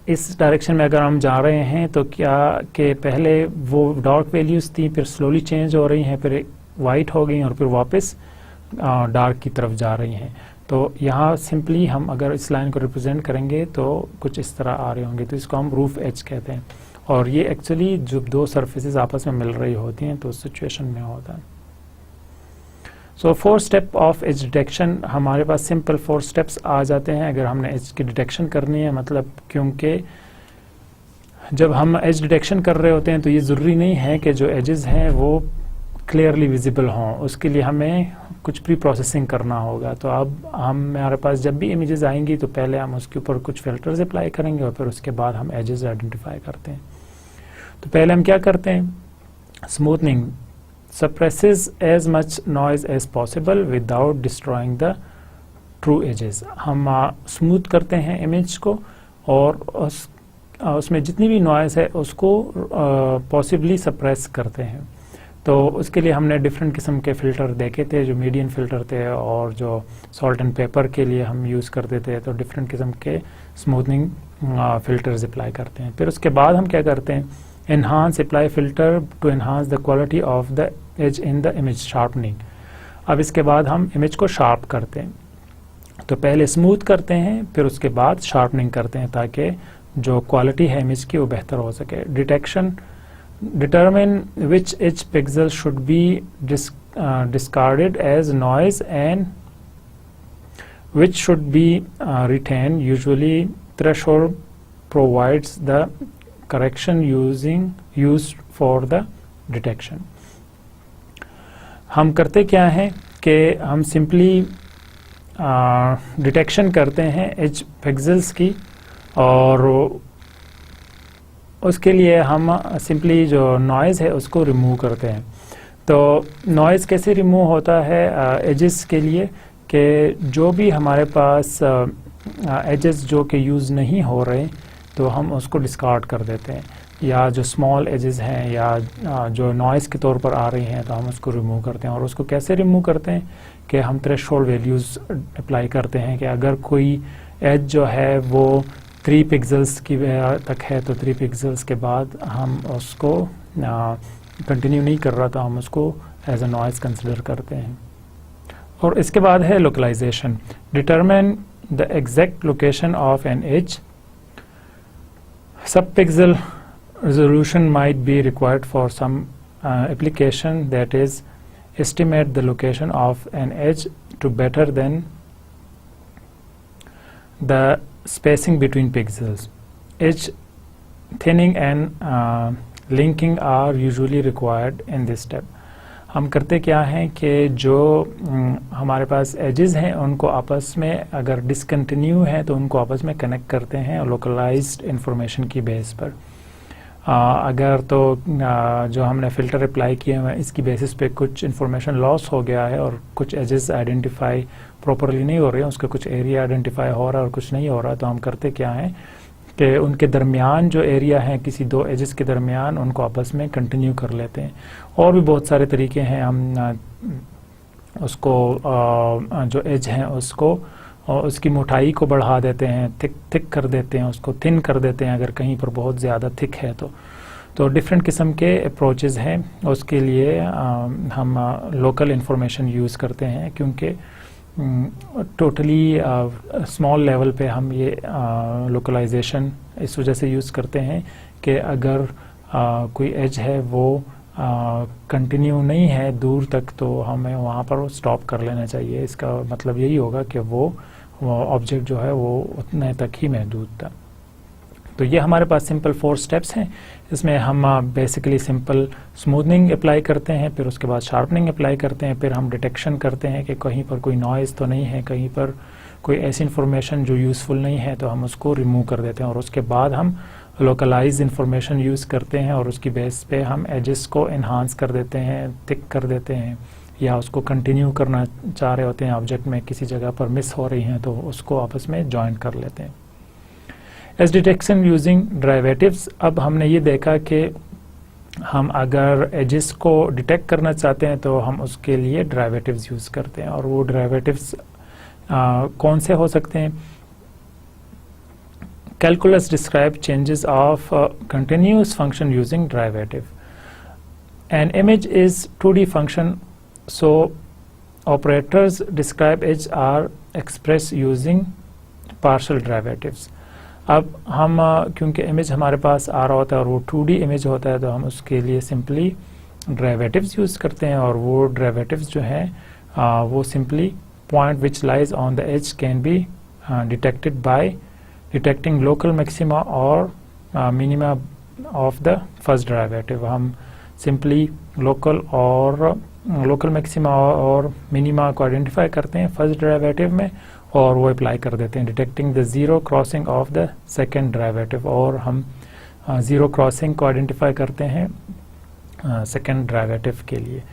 इस डायरेक्शन में अगर हम जा रहे हैं तो क्या कि पहले वो डार्क वैल्यूज़ थी, फिर स्लोली चेंज हो रही हैं, फिर वाइट हो गई और फिर वापस डार्क की तरफ जा रही हैं. तो यहाँ सिंपली हम अगर इस लाइन को रिप्रेजेंट करेंगे तो कुछ इस तरह आ रहे होंगे, तो इसको हम रूफ एज कहते हैं. और ये एक्चुअली जब दो सरफेसेस आपस में मिल रही होती हैं तो उस सिचुएशन में होता है. सो 4 स्टेप ऑफ एज डिटेक्शन, हमारे पास सिंपल 4 स्टेप्स आ जाते हैं अगर हमने एज की डिटेक्शन करनी है. मतलब क्योंकि जब हम एज डिटेक्शन कर रहे होते हैं तो ये ज़रूरी नहीं है कि जो एजेस हैं वो क्लियरली विजिबल हों, उसके लिए हमें कुछ प्री प्रोसेसिंग करना होगा. तो अब हमारे पास जब भी इमेजेस आएंगी तो पहले हम उसके ऊपर कुछ फिल्टर्स अप्लाई करेंगे और फिर उसके बाद हम एजेस आइडेंटिफाई करते हैं. तो पहले हम क्या करते हैं, smoothening suppresses as much noise as possible without destroying the true edges. हम स्मूथ करते हैं इमेज को और उसमें जितनी भी नॉइज़ है उसको पॉसिबली सप्रेस करते हैं. तो उसके लिए हमने डिफरेंट किस्म के फ़िल्टर देखे थे, जो मीडियन फ़िल्टर थे और जो सॉल्ट एंड पेपर के लिए हम यूज़ करते थे. तो डिफरेंट किस्म के स्मूथनिंग फ़िल्टर्स अप्लाई करते हैं. फिर उसके बाद हम क्या करते हैं, enhance apply filter to enhance the quality of the edge in the image sharpening. अब इसके बाद हम इमेज को शार्प करते हैं. तो पहले स्मूथ करते हैं फिर उसके बाद शार्पनिंग करते हैं ताकि जो क्वालिटी है इमेज की वो बेहतर हो सके. Detection, determine which edge pixel should be discarded as noise and which should be retained. Usually threshold provides the correction used for the detection. हम करते क्या हैं कि हम सिंपली डिटेक्शन करते हैं एज पिक्सेल्स की और उसके लिए हम सिंपली जो नॉइज़ है उसको रिमूव करते हैं. तो नॉइज़ कैसे रिमूव होता है एजेस के लिए कि जो भी हमारे पास एजेस जो कि यूज़ नहीं हो रहे तो हम उसको डिस्कार्ड कर देते हैं, या जो स्मॉल एजेस हैं या जो नॉइज़ के तौर पर आ रही हैं तो हम उसको रिमूव करते हैं। और उसको कैसे रिमूव करते हैं कि हम थ्रेशोल्ड वैल्यूज़ अप्लाई करते हैं कि अगर कोई एज जो है वो 3 पिक्सल्स की तक है तो 3 पिक्सल्स के बाद हम उसको कंटिन्यू नहीं कर रहा तो हम उसको एज अ नॉइज़ कंसिडर करते हैं। और इसके बाद है localization. Determine the exact location of an edge. Sub pixel resolution might be required for some application, that is estimate the location of an edge to better than the spacing between pixels. Edge thinning and linking are usually required in this step. हम करते क्या हैं कि जो हमारे पास edges हैं उनको आपस में अगर डिसकंटिन्यू है तो उनको आपस में कनेक्ट करते हैं लोकलाइज्ड इंफॉर्मेशन की बेस पर। अगर तो जो हमने फ़िल्टर अप्लाई किए हैं इसकी बेसिस पे कुछ इन्फॉर्मेशन लॉस हो गया है और कुछ एजेस आइडेंटिफाई प्रॉपरली नहीं हो रहे हैं, उसका कुछ एरिया आइडेंटिफाई हो रहा है और कुछ नहीं हो रहा, तो हम करते क्या हैं कि उनके दरमियान जो एरिया है किसी दो एजेस के दरमियान उनको आपस में कंटिन्यू कर लेते हैं। और भी बहुत सारे तरीके हैं, हम उसको जो एज हैं उसको और उसकी मोटाई को बढ़ा देते हैं, थिक कर देते हैं, उसको थिन कर देते हैं अगर कहीं पर बहुत ज़्यादा थिक है तो डिफरेंट किस्म के अप्रोचेज़ हैं। उसके लिए हम लोकल इंफॉर्मेशन यूज़ करते हैं क्योंकि टोटली स्मॉल लेवल पे हम ये लोकलाइजेशन इस वजह से यूज़ करते हैं कि अगर कोई एज है वो कंटिन्यू नहीं है दूर तक तो हमें वहाँ पर स्टॉप कर लेना चाहिए। इसका मतलब यही होगा कि वो ऑब्जेक्ट जो है वो उतने तक ही महदूद था। तो ये हमारे पास सिंपल 4 स्टेप्स हैं। इसमें हम बेसिकली सिंपल स्मूथनिंग अप्लाई करते हैं, फिर उसके बाद शार्पनिंग अप्लाई करते हैं, फिर हम डिटेक्शन करते हैं कि कहीं पर कोई नॉइज़ तो नहीं है, कहीं पर कोई ऐसी इन्फॉर्मेशन जो यूज़फुल नहीं है तो हम उसको रिमूव कर देते हैं। और उसके बाद हम लोकलाइज इंफॉर्मेशन यूज़ करते हैं और उसकी बेस पे हम एजेस को इन्हांस कर देते हैं, थिक कर देते हैं, या उसको कंटिन्यू करना चाह रहे होते हैं ऑब्जेक्ट में किसी जगह पर मिस हो रही हैं तो उसको आपस में जॉइन कर लेते हैं। Edge detection using derivatives. अब हमने ये देखा कि हम अगर एजेस को डिटेक्ट करना चाहते हैं तो हम उसके लिए डेरिवेटिव्स यूज़ करते हैं। और वो डेरिवेटिव्स कौन से हो सकते हैं? Calculus describe changes of continuous function using derivative. An image is 2D function, so operators describe edge are expressed using partial derivatives. अब हम क्योंकि इमेज हमारे पास आ रहा होता है और वो 2D इमेज होता है तो हम उसके लिए सिंपली डेरिवेटिव्स यूज़ करते हैं। और वो डेरिवेटिव्स जो हैं वो simply point which lies on the edge can be detected by detecting local maxima और minima of the first derivative. हम सिंपली लोकल मैक्सिमा और मिनिमा को आइडेंटिफाई करते हैं फर्स्ट डेरिवेटिव में और वो अप्लाई कर देते हैं detecting the zero crossing of the second derivative. और हम ज़ीरो क्रॉसिंग को आइडेंटिफाई करते हैं सेकेंड डेरिवेटिव के लिए।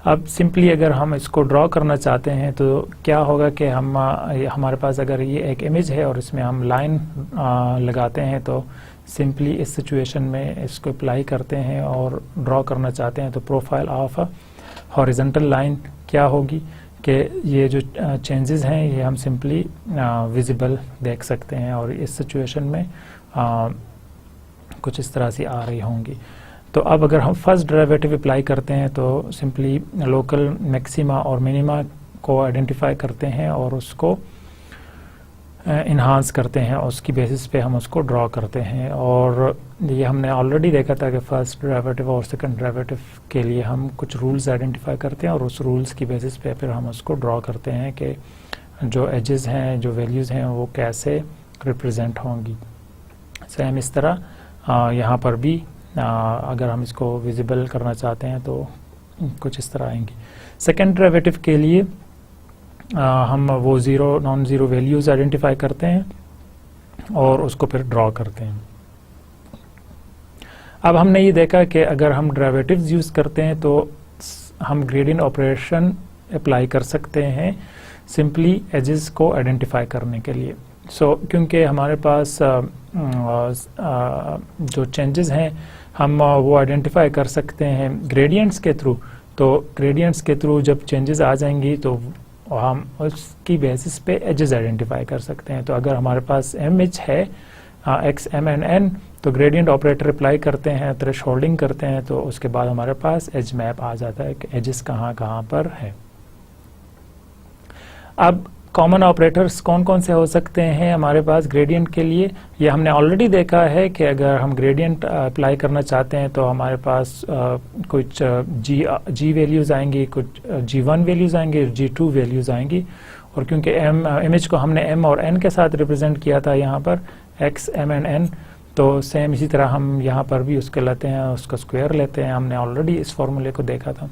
अब सिंपली अगर हम इसको ड्रॉ करना चाहते हैं तो क्या होगा कि हम हमारे पास अगर ये एक इमेज है और इसमें हम लाइन लगाते हैं तो सिंपली इस सिचुएशन में इसको अप्लाई करते हैं और ड्रॉ करना चाहते हैं तो प्रोफाइल ऑफ हॉरिजॉन्टल लाइन क्या होगी कि ये जो चेंजेस हैं ये हम सिंपली विजिबल देख सकते हैं और इस सिचुएशन में कुछ इस तरह से आ रही होंगी। तो अब अगर हम फर्स्ट डेरिवेटिव अप्लाई करते हैं तो सिंपली लोकल मैक्सिमा और मिनिमा को आइडेंटिफाई करते हैं और उसको इन्हांस करते हैं, उसकी बेसिस पे हम उसको ड्रॉ करते हैं। और ये हमने ऑलरेडी देखा था कि फर्स्ट डेरिवेटिव और सेकंड डेरिवेटिव के लिए हम कुछ रूल्स आइडेंटिफाई करते हैं और उस रूल्स की बेसिस पे फिर हम उसको ड्रॉ करते हैं कि जो एजेस हैं, जो वैल्यूज़ हैं वो कैसे रिप्रेजेंट होंगी। सेम इस तरह यहाँ पर भी अगर हम इसको विजिबल करना चाहते हैं तो कुछ इस तरह आएंगी। सेकेंड डेरिवेटिव के लिए हम वो zero non zero values identify करते हैं और उसको फिर ड्रॉ करते हैं। अब हमने ये देखा कि अगर हम डेरिवेटिव्स यूज़ करते हैं तो हम ग्रेडियंट ऑपरेशन अप्लाई कर सकते हैं सिंपली एजेस को आइडेंटिफाई करने के लिए। क्योंकि हमारे पास जो चेंजेस हैं हम वो आइडेंटिफाई कर सकते हैं ग्रेडियंट्स के थ्रू। तो ग्रेडियंट्स के थ्रू जब चेंजेस आ जाएंगी तो हम उसकी बेसिस पे एजेस आइडेंटिफाई कर सकते हैं। तो अगर हमारे पास इमेज है एक्स एम एंड एन, तो ग्रेडियंट ऑपरेटर अप्लाई करते हैं, थ्रेशोल्डिंग करते हैं, तो उसके बाद हमारे पास एज मैप आ जाता है कि एजेस कहाँ कहाँ पर है। अब कॉमन ऑपरेटर्स कौन कौन से हो सकते हैं हमारे पास ग्रेडियंट के लिए? ये हमने ऑलरेडी देखा है कि अगर हम ग्रेडियंट अप्लाई करना चाहते हैं तो हमारे पास कुछ जी वैल्यूज़ आएंगी, कुछ G1 वैल्यूज़ आएंगी, G2 वैल्यूज़ आएंगी। और क्योंकि इमेज को हमने m और n के साथ रिप्रेजेंट किया था यहाँ पर x, m एंड n, तो सेम इसी तरह हम यहाँ पर भी उसके लेते हैं, उसका स्क्वायर लेते हैं। हमने ऑलरेडी इस फॉर्मूले को देखा था।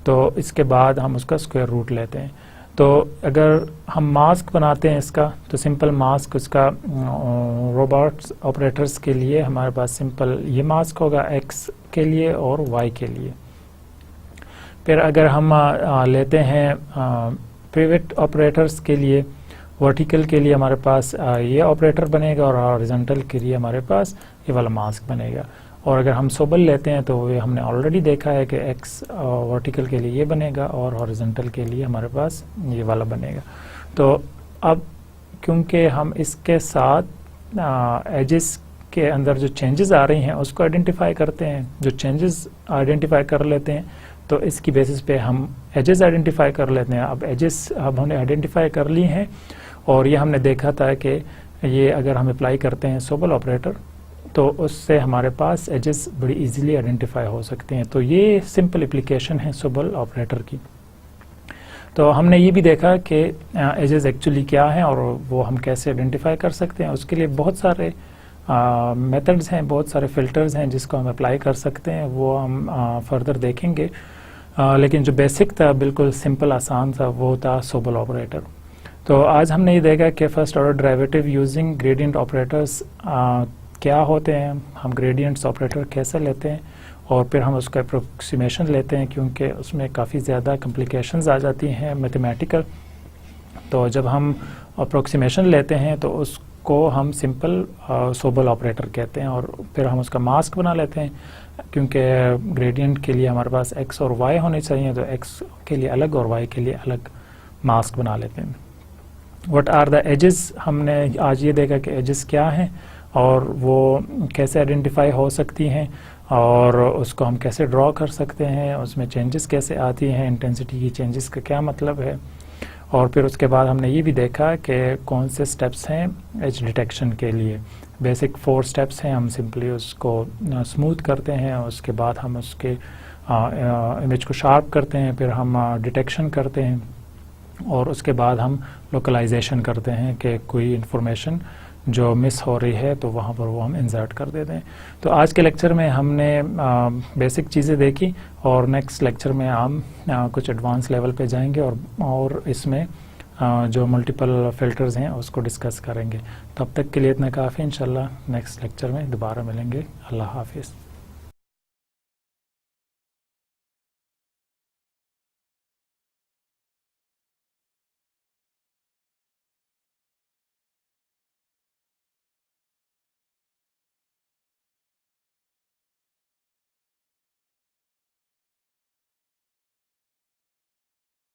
तो इसके बाद हम उसका स्क्वायर रूट लेते हैं। तो अगर हम मास्क बनाते हैं इसका, तो सिंपल मास्क उसका रोबोट्स ऑपरेटर्स के लिए हमारे पास सिंपल ये मास्क होगा x के लिए और y के लिए। फिर अगर हम लेते हैं पिवट ऑपरेटर्स के लिए, वर्टिकल के लिए हमारे पास ये ऑपरेटर बनेगा और हॉरिजॉन्टल के लिए हमारे पास ये वाला मास्क बनेगा। और अगर हम सोबल लेते हैं तो ये हमने ऑलरेडी देखा है कि x वर्टिकल के लिए ये बनेगा और हॉरिजॉन्टल के लिए हमारे पास ये वाला बनेगा। तो अब क्योंकि हम इसके साथ एजेस के अंदर जो चेंजेस आ रही हैं उसको आइडेंटिफाई करते हैं, जो चेंजेस आइडेंटिफाई कर लेते हैं तो इसकी बेसिस पे हम एजेस आइडेंटिफाई कर लेते हैं। अब एजेस अब हमने आइडेंटिफाई कर ली हैं और ये हमने देखा था कि ये अगर हम अप्लाई करते हैं सोबल ऑपरेटर तो उससे हमारे पास एजेस बड़ी इजीली आइडेंटिफाई हो सकते हैं। तो ये सिंपल एप्लीकेशन है सोबल ऑपरेटर की। तो हमने ये भी देखा कि एजेस एक्चुअली क्या हैं और वो हम कैसे आइडेंटिफाई कर सकते हैं। उसके लिए बहुत सारे मेथड्स हैं, बहुत सारे फिल्टर्स हैं जिसको हम अप्लाई कर सकते हैं, वो हम फर्दर देखेंगे। लेकिन जो बेसिक था, बिल्कुल सिंपल आसान था, वो था सोबल ऑपरेटर। तो आज हमने ये देखा कि first order derivative using gradient operators क्या होते हैं, हम ग्रेडियंट्स ऑपरेटर कैसे लेते हैं, और फिर हम उसका अप्रोक्सीमेशन लेते हैं क्योंकि उसमें काफ़ी ज़्यादा कॉम्प्लिकेशंस आ जाती हैं मैथमेटिकल। तो जब हम अप्रोक्सीमेशन लेते हैं तो उसको हम सिंपल सोबल ऑपरेटर कहते हैं। और फिर हम उसका मास्क बना लेते हैं क्योंकि ग्रेडियंट के लिए हमारे पास x और y होने चाहिए, तो x के लिए अलग और y के लिए अलग मास्क बना लेते हैं। व्हाट आर द एजेस, हमने आज ये देखा कि एजेस क्या हैं और वो कैसे आइडेंटिफाई हो सकती हैं और उसको हम कैसे ड्रॉ कर सकते हैं, उसमें चेंजेस कैसे आती हैं, इंटेंसिटी की चेंजेस का क्या मतलब है। और फिर उसके बाद हमने ये भी देखा कि कौन से स्टेप्स हैं एज डिटेक्शन के लिए। बेसिक 4 स्टेप्स हैं, हम सिंपली उसको स्मूथ करते हैं, उसके बाद हम उसके इमेज को शार्प करते हैं, फिर हम डिटेक्शन करते हैं और उसके बाद हम लोकलाइजेशन करते हैं कि कोई इन्फॉर्मेशन जो मिस हो रही है तो वहाँ पर वो हम इंसर्ट कर देते हैं। तो आज के लेक्चर में हमने बेसिक चीज़ें देखी और नेक्स्ट लेक्चर में हम कुछ एडवांस लेवल पे जाएंगे और इसमें जो मल्टीपल फिल्टर्स हैं उसको डिस्कस करेंगे। तब तक के लिए इतना काफ़ी, इंशाल्लाह नेक्स्ट लेक्चर में दोबारा मिलेंगे। अल्लाह हाफिज़।